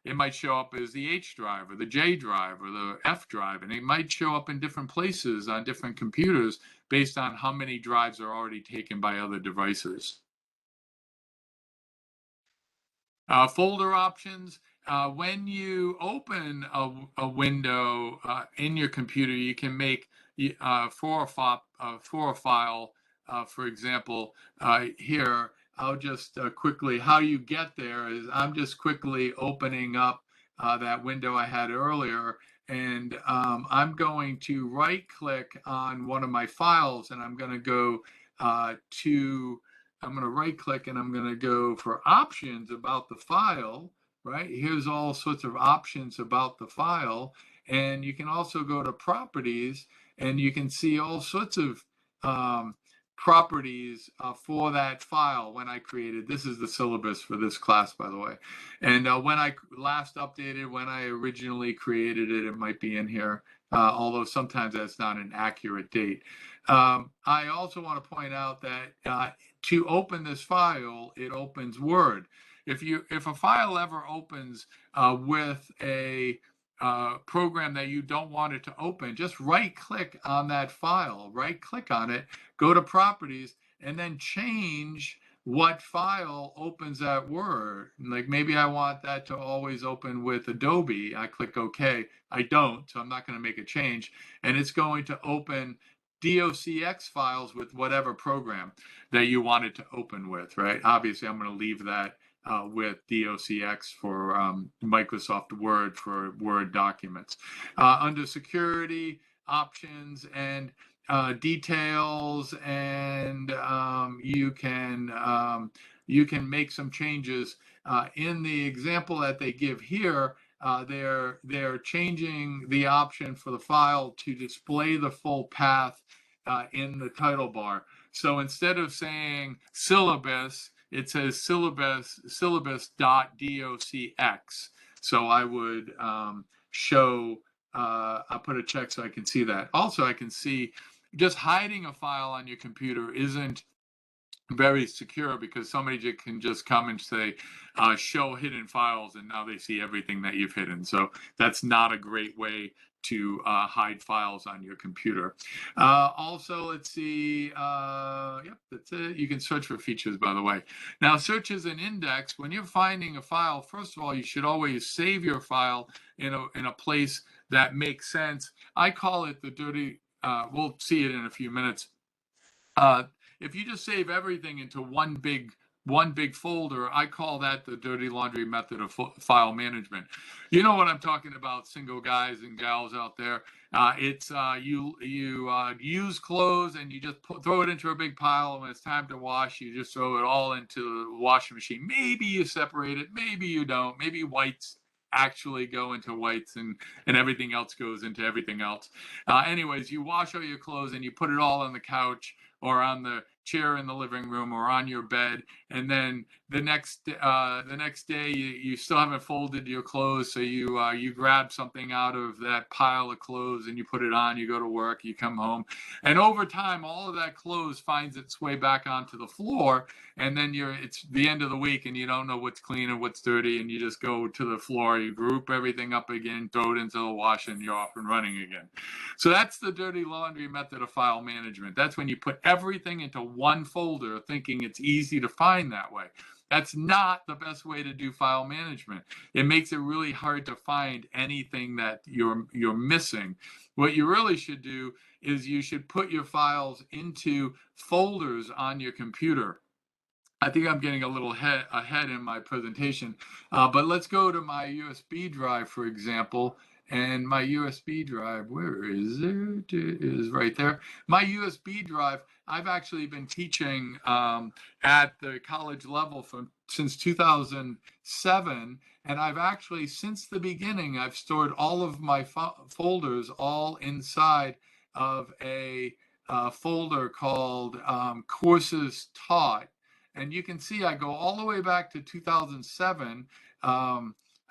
it might show up as the H drive or the J drive or the F drive, and it might show up in different places on different computers based on how many drives are already taken by other devices. Folder options. When you open a window in your computer, you can make for a file. For example, here, I'll just quickly, how you get there is I'm just quickly opening up that window I had earlier, and I'm going to right click on one of my files, and I'm going to go I'm going to right click, and I'm going to go for options about the file, right? Here's all sorts of options about the file. And you can also go to properties, and you can see all sorts of properties for that file when I created. This is the syllabus for this class, by the way. And when I last updated, when I originally created it, it might be in here, although sometimes that's not an accurate date. I also want to point out that to open this file, it opens Word. If a file ever opens with a program that you don't want it to open, just right click on that file, right click on it, go to properties, and then change what file opens that Word. Like maybe I want that to always open with Adobe. I click OK. I don't, so I'm not going to make a change. And it's going to open docx files with whatever program that you want it to open with, right? Obviously, I'm going to leave that with docx for Microsoft Word for Word documents. Under security options and details, and you can make some changes. In the example that they give here, they're changing the option for the file to display the full path in the title bar. So instead of saying syllabus, it says syllabus.docx. So I would show, I'll put a check so I can see that. Also, I can see just hiding a file on your computer isn't very secure, because somebody can just come and say show hidden files, and now they see everything that you've hidden. So that's not a great way to hide files on your computer. Also, let's see, yep, that's it. You can search for features, by the way. Now, search is an index. When you're finding a file, first of all, you should always save your file in a place that makes sense. I call it the dirty, we'll see it in a few minutes. If you just save everything into one big one big folder. I call that the dirty laundry method of file management. You know what I'm talking about, single guys and gals out there. It's you use clothes and you just throw it into a big pile. And when it's time to wash, you just throw it all into the washing machine. Maybe you separate it, maybe you don't. Maybe whites actually go into whites, and everything else goes into everything else. Anyways, you wash all your clothes and you put it all on the couch or on the chair in the living room or on your bed, and then the next day you still haven't folded your clothes, so you grab something out of that pile of clothes and you put it on. You go to work, you come home, and over time all of that clothes finds its way back onto the floor, and then it's the end of the week and you don't know what's clean and what's dirty, and you just go to the floor, you group everything up again, throw it into the wash, and you're off and running again. So that's the dirty laundry method of file management. That's when you put everything into one folder thinking it's easy to find that way. That's not the best way to do file management. It makes it really hard to find anything that you're missing. What you really should do is you should put your files into folders on your computer. I think I'm getting a little ahead in my presentation, but let's go to my USB drive, for example. And my USB drive, where is it? It is right there. My USB drive, I've actually been teaching at the college level since 2007. And I've actually, since the beginning, I've stored all of my folders all inside of a folder called Courses Taught. And you can see I go all the way back to 2007.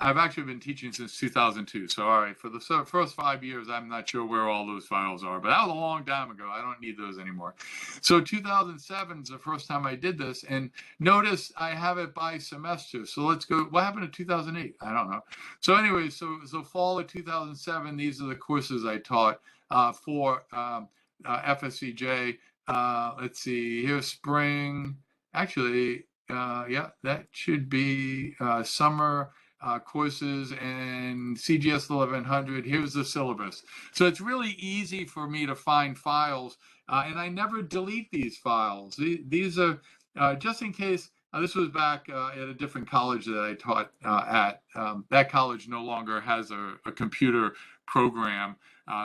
I've actually been teaching since 2002. So, all right, for the first 5 years, I'm not sure where all those files are, but that was a long time ago. I don't need those anymore. So 2007 is the first time I did this. And notice I have it by semester. So let's go. What happened in 2008? I don't know. So anyway, so fall of 2007, these are the courses I taught for FSCJ. Let's see, here's spring. Actually, yeah, that should be summer courses and CGS 1100. Here's the syllabus. So it's really easy for me to find files, and I never delete these files. These are just in case. This was back at a different college that I taught at. That college no longer has a computer program,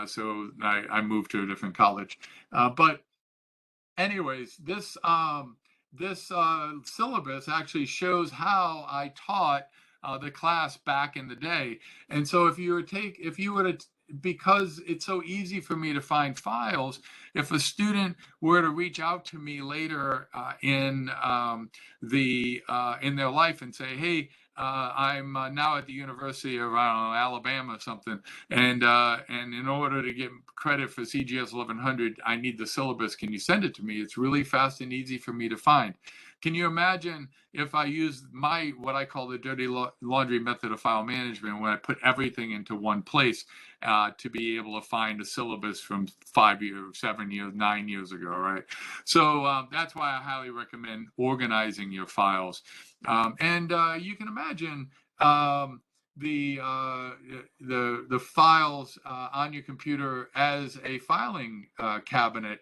so I moved to a different college. But anyways, this syllabus actually shows how I taught the class back in the day. And so if you were to, because it's so easy for me to find files, if a student were to reach out to me later in their life and say, hey, I'm now at the University of, I don't know, Alabama or something, and in order to get credit for CGS 1100, I need the syllabus. Can you send it to me? It's really fast and easy for me to find. Can you imagine if I used what I call the dirty laundry method of file management, when I put everything into one place to be able to find a syllabus from 5 years, 7 years, 9 years ago, right? So that's why I highly recommend organizing your files. And you can imagine the files on your computer as a filing cabinet,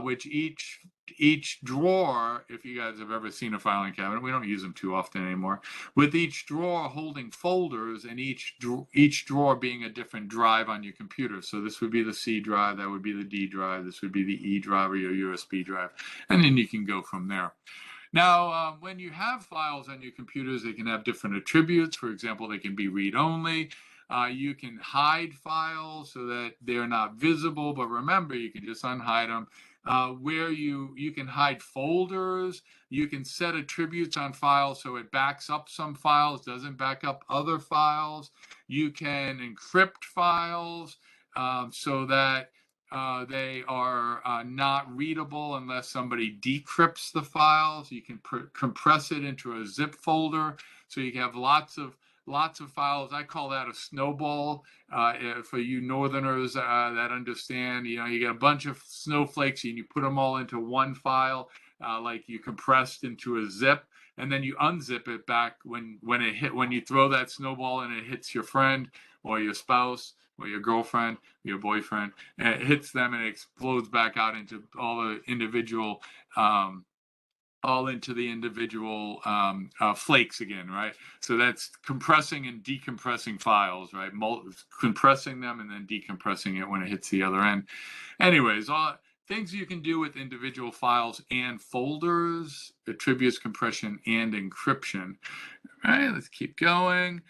which each drawer, if you guys have ever seen a filing cabinet, we don't use them too often anymore, with each drawer holding folders, and each drawer being a different drive on your computer. So this would be the C drive, that would be the D drive, this would be the E drive or your USB drive, and then you can go from there. Now, when you have files on your computers, they can have different attributes. For example, they can be read-only. You can hide files so that they're not visible, but remember, you can just unhide them. Where you can hide folders, you can set attributes on files so it backs up some files, doesn't back up other files. You can encrypt files so that they are not readable unless somebody decrypts the files. You can compress it into a zip folder, so you can have lots of files. I call that a snowball. For you Northerners that understand, you get a bunch of snowflakes and you put them all into one file, like you compressed into a zip, and then you unzip it back when you throw that snowball and it hits your friend or your spouse or your girlfriend, your boyfriend, and it hits them and it explodes back out into all the individual all into the individual flakes again, right? So that's compressing and decompressing files, right? Compressing them and then decompressing it when it hits the other end. Anyways, things you can do with individual files and folders, attributes compression and encryption. All right, let's keep going.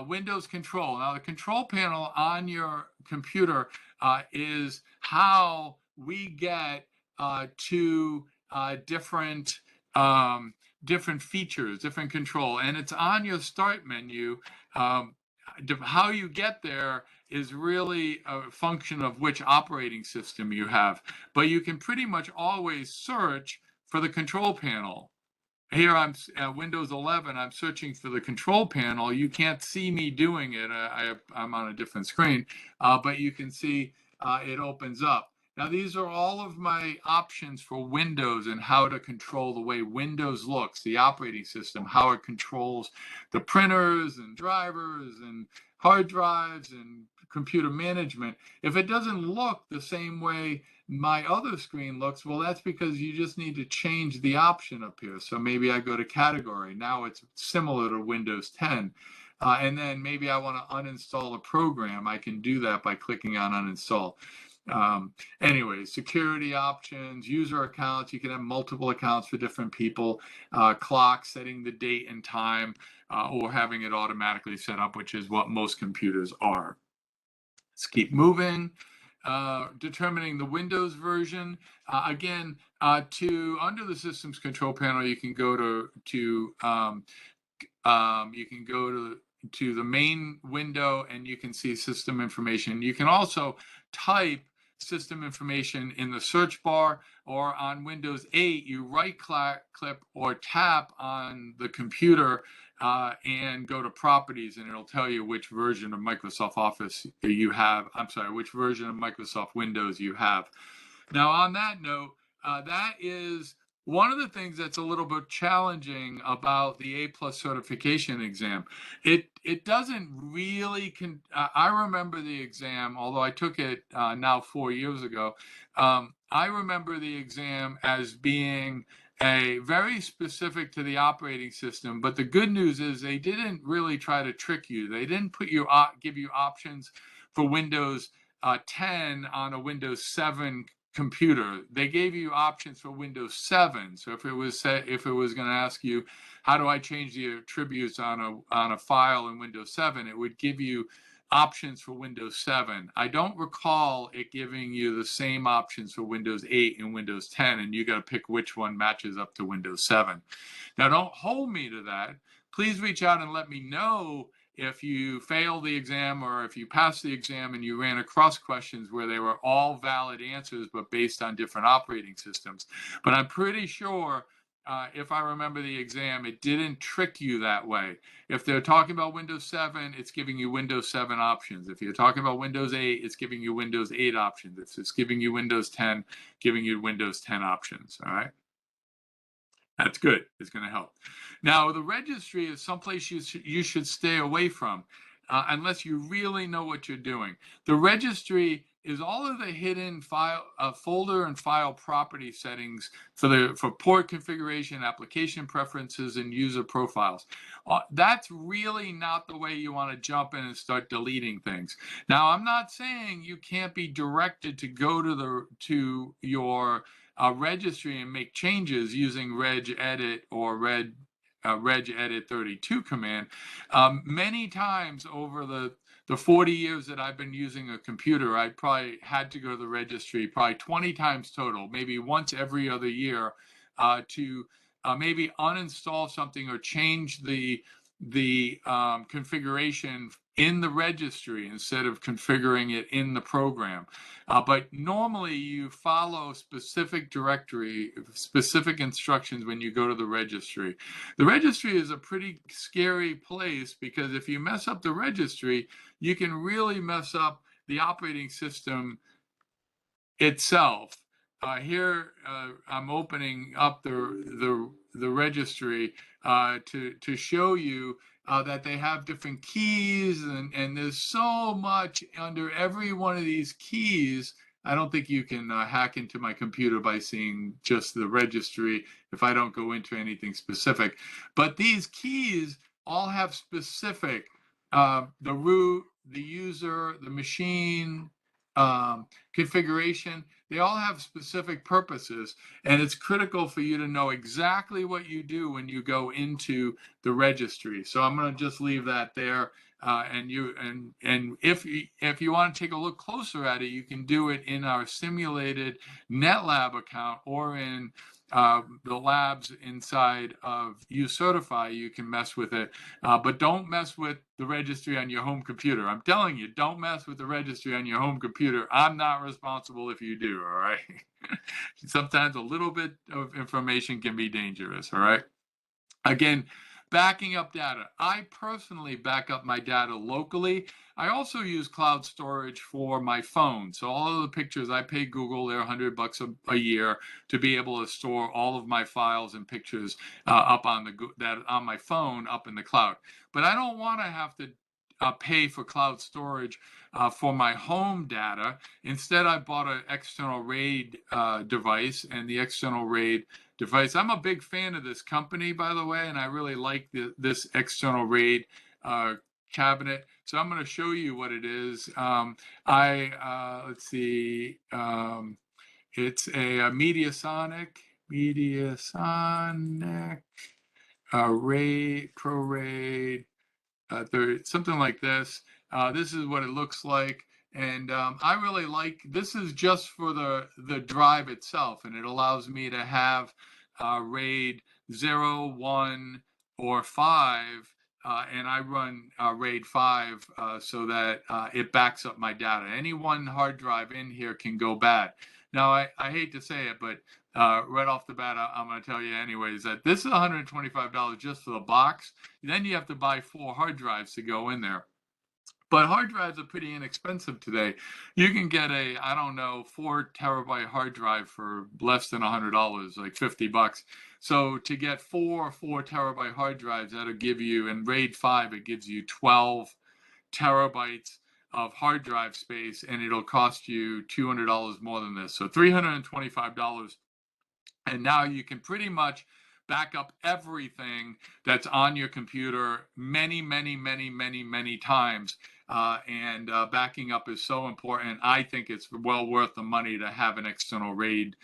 Windows control. Now, the control panel on your computer is how we get to different different features, different control, and it's on your start menu. Um, how you get there is really a function of which operating system you have, but you can pretty much always search for the control panel. Here I'm Windows 11. I'm searching for the control panel. You can't see me doing it. I'm on a different screen, but you can see it opens up. Now, these are all of my options for Windows and how to control the way Windows looks, the operating system, how it controls the printers and drivers and hard drives and computer management. If it doesn't look the same way my other screen looks, well, that's because you just need to change the option up here. So maybe I go to category. Now it's similar to Windows 10. And then maybe I want to uninstall a program. I can do that by clicking on uninstall. Anyway, security options, user accounts. You can have multiple accounts for different people. Clock, setting the date and time, or having it automatically set up, which is what most computers are. Let's keep moving. Determining the Windows version. Again, under the Systems Control Panel, you can go to the main window and you can see system information. You can also type system information in the search bar, or on Windows 8, you right-click or tap on the computer and go to properties, and it'll tell you which version of Microsoft Office you have. I'm sorry, which version of Microsoft Windows you have. Now, on that note, that is one of the things that's a little bit challenging about the A+ certification exam. It doesn't really, I remember the exam, although I took it now 4 years ago. I remember the exam as being very specific to the operating system, but the good news is they didn't really try to trick you. They didn't give you options for Windows 10 on a Windows 7 computer. They gave you options for Windows 7. So if it was going to ask you, how do I change the attributes on a file in Windows 7, it would give you options for Windows 7. I don't recall it giving you the same options for Windows 8 and Windows 10, and you got to pick which one matches up to Windows 7. Now, don't hold me to that. Please reach out and let me know if you failed the exam or if you passed the exam and you ran across questions where they were all valid answers but based on different operating systems. But I'm pretty sure, if I remember the exam, it didn't trick you that way. If they're talking about Windows 7, it's giving you Windows 7 options. If you're talking about Windows 8, it's giving you Windows 8 options. If it's giving you Windows 10, giving you Windows 10 options, all right? That's good. It's going to help. Now, the registry is someplace you should stay away from unless you really know what you're doing. The registry is all of the hidden file, folder and file property settings for port configuration, application preferences, and user profiles. That's really not the way you want to jump in and start deleting things. Now, I'm not saying you can't be directed to go to your registry and make changes using regedit or regedit 32 command. Many times over the 40 years that I've been using a computer, I probably had to go to the registry probably 20 times total, maybe once every other year, to maybe uninstall something or change the configuration in the registry instead of configuring it in the program. But normally you follow specific instructions when you go to the registry. The registry is a pretty scary place because if you mess up the registry, you can really mess up the operating system itself. Here I'm opening up the registry to show you that they have different keys, and there's so much under every one of these keys I don't think you can hack into my computer by seeing just the registry if I don't go into anything specific. But these keys all have specific, the root, the user, the machine, configuration. They all have specific purposes, and it's critical for you to know exactly what you do when you go into the registry. So I'm going to just leave that there. And if you want to take a look closer at it, you can do it in our simulated NetLab account or in the labs inside of UCertify. You can mess with it, but don't mess with the registry on your home computer. I'm telling you, don't mess with the registry on your home computer. I'm not responsible if you do. All right. Sometimes a little bit of information can be dangerous. All right. Again, backing up data. I personally back up my data locally. I also use cloud storage for my phone. So all of the pictures, I pay Google, they're $100 a year to be able to store all of my files and pictures up on on my phone up in the cloud. But I don't want to have to pay for cloud storage for my home data. Instead, I bought an external RAID device, and the external RAID device. I'm a big fan of this company, by the way, and I really like this external RAID cabinet. So I'm going to show you what it is. Let's see. It's a Mediasonic RAID Pro RAID. Something like this. This is what it looks like. And I really like, this is just for the drive itself, and it allows me to have RAID 0, 1, or 5, and I run RAID 5 so that it backs up my data. Any one hard drive in here can go bad. Now, I hate to say it, but right off the bat, I'm going to tell you anyways that this is $125 just for the box. Then you have to buy 4 hard drives to go in there. But hard drives are pretty inexpensive today. You can get a, I don't know, 4 terabyte hard drive for less than $100, like $50. So to get 4 terabyte hard drives, that'll give you, in RAID 5, it gives you 12 terabytes of hard drive space, and it'll cost you $200 more than this. So $325. And now you can pretty much back up everything that's on your computer many, many, many, many, many times. And backing up is so important. I think it's well worth the money to have an external RAID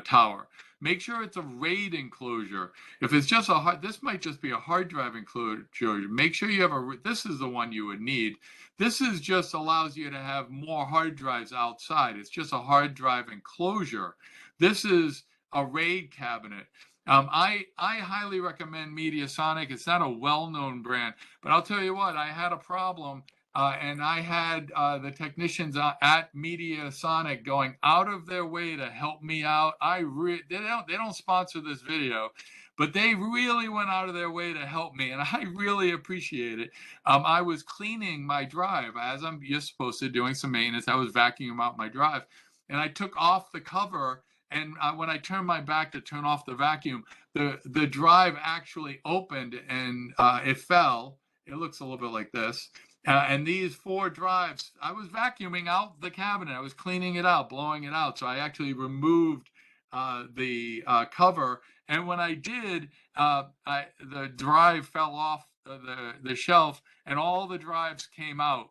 tower. Make sure it's a RAID enclosure. If it's just this might just be a hard drive enclosure. Make sure you have this is the one you would need. This is just allows you to have more hard drives outside. It's just a hard drive enclosure. This is a RAID cabinet. I highly recommend Mediasonic. It's not a well-known brand, but I'll tell you what, I had a problem, and I had the technicians at Mediasonic going out of their way to help me out. They don't sponsor this video, but they really went out of their way to help me, and I really appreciate it. I was cleaning my drive as you're supposed to, doing some maintenance. I was vacuuming out my drive, and I took off the cover. And when I turned my back to turn off the vacuum, the drive actually opened, and it fell. It looks a little bit like this. And these 4 drives, I was vacuuming out the cabinet. I was cleaning it out, blowing it out. So I actually removed the cover. And when I did, the drive fell off the shelf, and all the drives came out.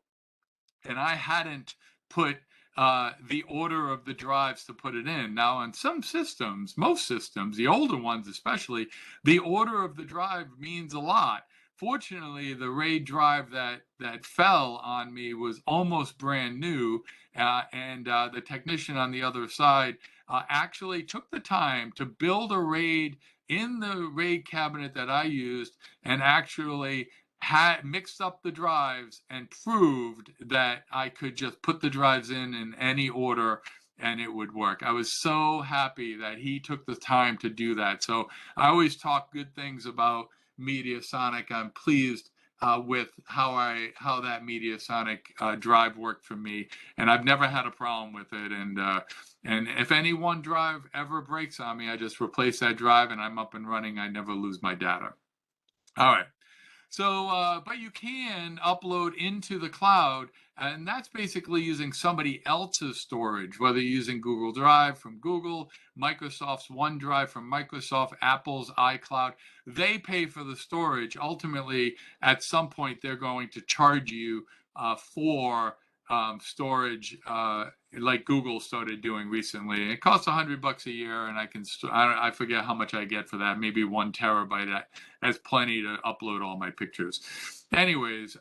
And I hadn't put the order of the drives to put it in. Now, on some systems, most systems, the older ones especially, the order of the drive means a lot. Fortunately, the RAID drive that fell on me was almost brand new, and the technician on the other side actually took the time to build a RAID in the RAID cabinet that I used, and actually had mixed up the drives and proved that I could just put the drives in any order and it would work. I was so happy that he took the time to do that. So I always talk good things about Mediasonic. I'm pleased with how that Mediasonic drive worked for me, and I've never had a problem with it. And if any one drive ever breaks on me, I just replace that drive and I'm up and running. I never lose my data. All right. So, but you can upload into the cloud, and that's basically using somebody else's storage, whether you're using Google Drive from Google, Microsoft's OneDrive from Microsoft, Apple's iCloud. They pay for the storage. Ultimately, at some point, they're going to charge you for storage, like Google started doing recently. It costs $100 a year, and I forget how much I get for that. Maybe 1 TB. That's plenty to upload all my pictures. Anyways,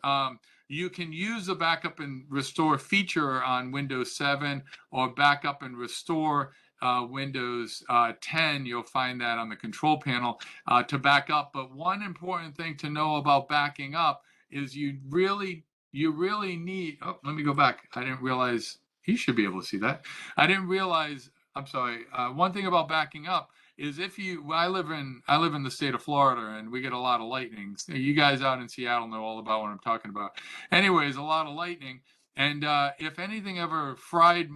you can use the backup and restore feature on Windows 7 or backup and restore Windows 10. You'll find that on the control panel to back up. But one important thing to know about backing up is you really need, oh, let me go back. I didn't realize, he should be able to see that. I didn't realize, I'm sorry. One thing about backing up is I live in the state of Florida, and we get a lot of lightning. You guys out in Seattle know all about what I'm talking about. Anyways, a lot of lightning. And if anything ever if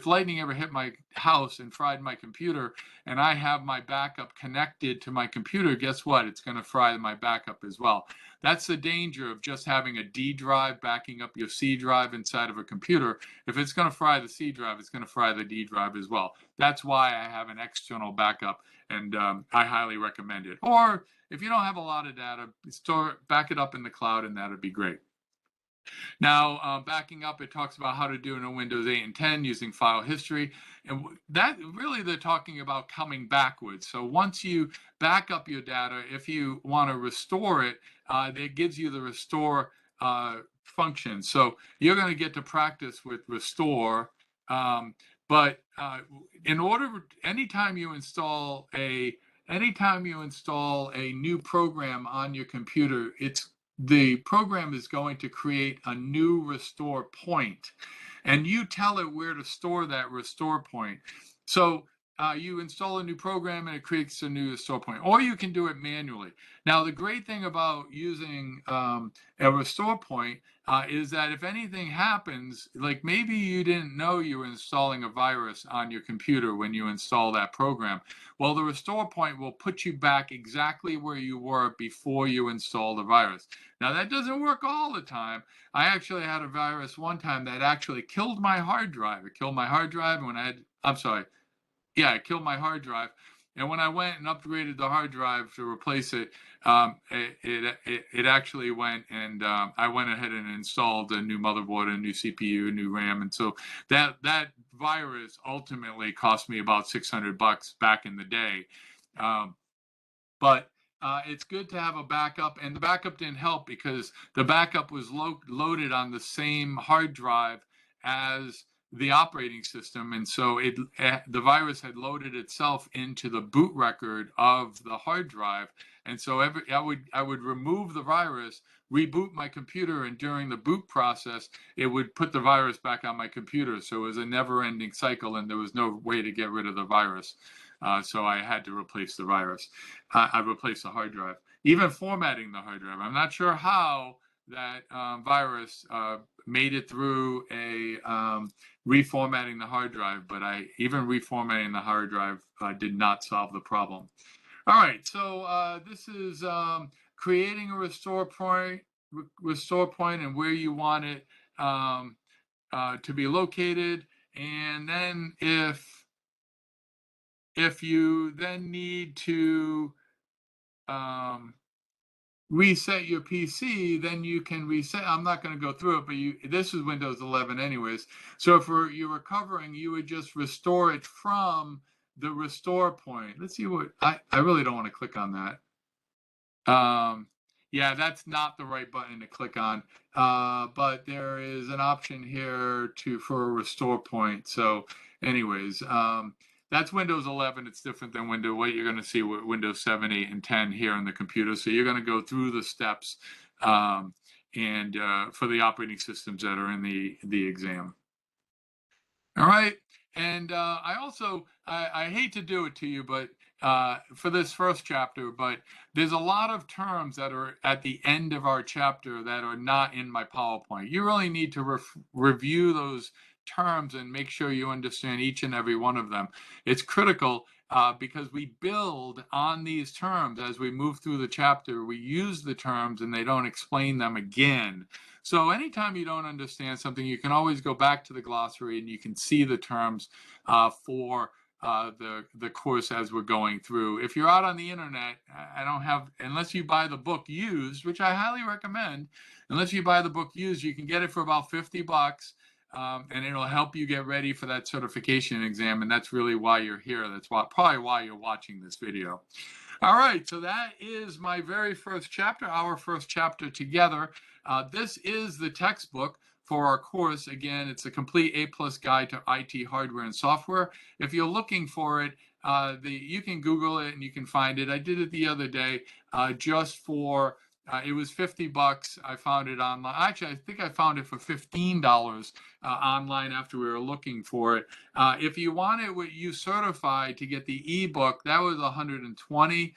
lightning ever hit my house and fried my computer, and I have my backup connected to my computer, guess what? It's going to fry my backup as well. That's the danger of just having a D drive backing up your C drive inside of a computer. If it's going to fry the C drive, it's going to fry the D drive as well. That's why I have an external backup, and I highly recommend it. Or if you don't have a lot of data, back it up in the cloud, and that would be great. Now, backing up, it talks about how to do it in Windows 8 and 10 using file history. And that really, they're talking about coming backwards. So once you back up your data, if you want to restore it, it gives you the restore function. So you're going to get to practice with restore. But anytime you install a new program on your computer, the program is going to create a new restore point, and you tell it where to store that restore point. So you install a new program and it creates a new restore point, or you can do it manually. Now, the great thing about using a restore point is that if anything happens, like maybe you didn't know you were installing a virus on your computer when you install that program, well, the restore point will put you back exactly where you were before you installed the virus. Now, that doesn't work all the time. I actually had a virus one time that actually killed my hard drive. It killed my hard drive when it killed my hard drive. And when I went and upgraded the hard drive to replace it, it actually went, and I went ahead and installed a new motherboard, a new CPU, a new RAM. And so that virus ultimately cost me about $600 back in the day. But it's good to have a backup, and the backup didn't help because the backup was loaded on the same hard drive as the operating system, and so the virus had loaded itself into the boot record of the hard drive, and so I would remove the virus, reboot my computer, and during the boot process, it would put the virus back on my computer. So it was a never-ending cycle, and there was no way to get rid of the virus. So I had to replace the virus. I replaced the hard drive. Even formatting the hard drive, I'm not sure how that virus made it through reformatting the hard drive, but even reformatting the hard drive did not solve the problem. All right, so this is creating a restore point, and where you want it to be located, and then if you then need to reset your PC, then you can reset. I'm not going to go through it, but this is Windows 11 anyways. So if you're recovering, you would just restore it from the restore point. Let's see what, I really don't want to click on that. Yeah, that's not the right button to click on. But there is an option here for a restore point. So anyways, that's Windows 11. It's different than what you're going to see with Windows 7, 8, and 10 here on the computer. So you're going to go through the steps and for the operating systems that are in the exam. All right. And I hate to do it to you, but for this first chapter, but there's a lot of terms that are at the end of our chapter that are not in my PowerPoint. You really need to review those terms and make sure you understand each and every one of them. It's critical because we build on these terms as we move through the chapter. We use the terms and they don't explain them again. So anytime you don't understand something, you can always go back to the glossary and you can see the terms for the course as we're going through. If you're out on the internet, I don't have, unless you buy the book used, which I highly recommend, unless you buy the book used, you can get it for about $50. And it'll help you get ready for that certification exam. And that's really why you're here. That's probably why you're watching this video. All right, so that is my very first chapter, our first chapter together. This is the textbook for our course. Again, it's a complete A+ guide to IT hardware and software. If you're looking for it, you can Google it and you can find it. I did it the other day just for, it was $50. I found it online. Actually, I think I found it for $15 online after we were looking for it. If you want it with you certified to get the ebook, that was $120.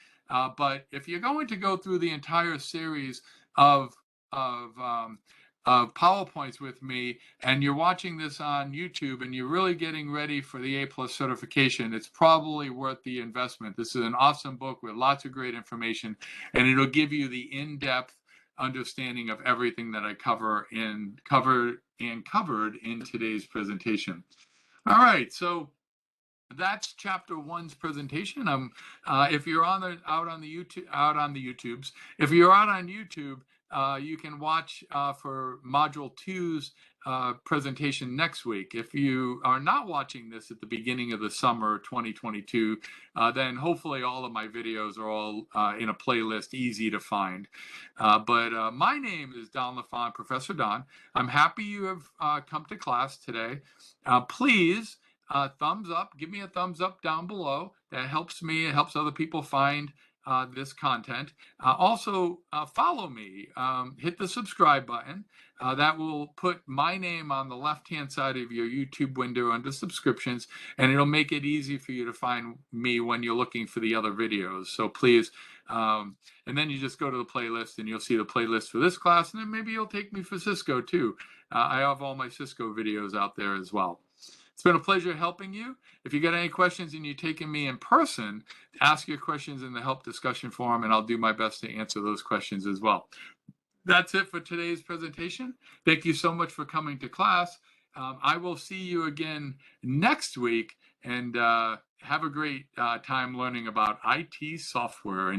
But if you're going to go through the entire series of PowerPoints with me, and you're watching this on YouTube, and you're really getting ready for the A+ certification, it's probably worth the investment. This is an awesome book with lots of great information, and it'll give you the in-depth understanding of everything that I covered in today's presentation. All right, so that's chapter 1's presentation. If you're out on the YouTubes, if you're out on YouTube, you can watch for module 2's presentation next week. If you are not watching this at the beginning of the summer 2022, then hopefully all of my videos are all in a playlist, easy to find. But my name is Don LaFont, Professor Don. I'm happy you have come to class today. Please thumbs up, give me a thumbs up down below. That helps me, it helps other people find this content. Also, follow me, hit the subscribe button. That will put my name on the left-hand side of your YouTube window under subscriptions, and it'll make it easy for you to find me when you're looking for the other videos. So please, and then you just go to the playlist and you'll see the playlist for this class, and then maybe you'll take me for Cisco too. I have all my Cisco videos out there as well. It's been a pleasure helping you. If you got any questions and you're taking me in person, ask your questions in the help discussion forum, and I'll do my best to answer those questions as well. That's it for today's presentation. Thank you so much for coming to class. I will see you again next week, and have a great time learning about IT software.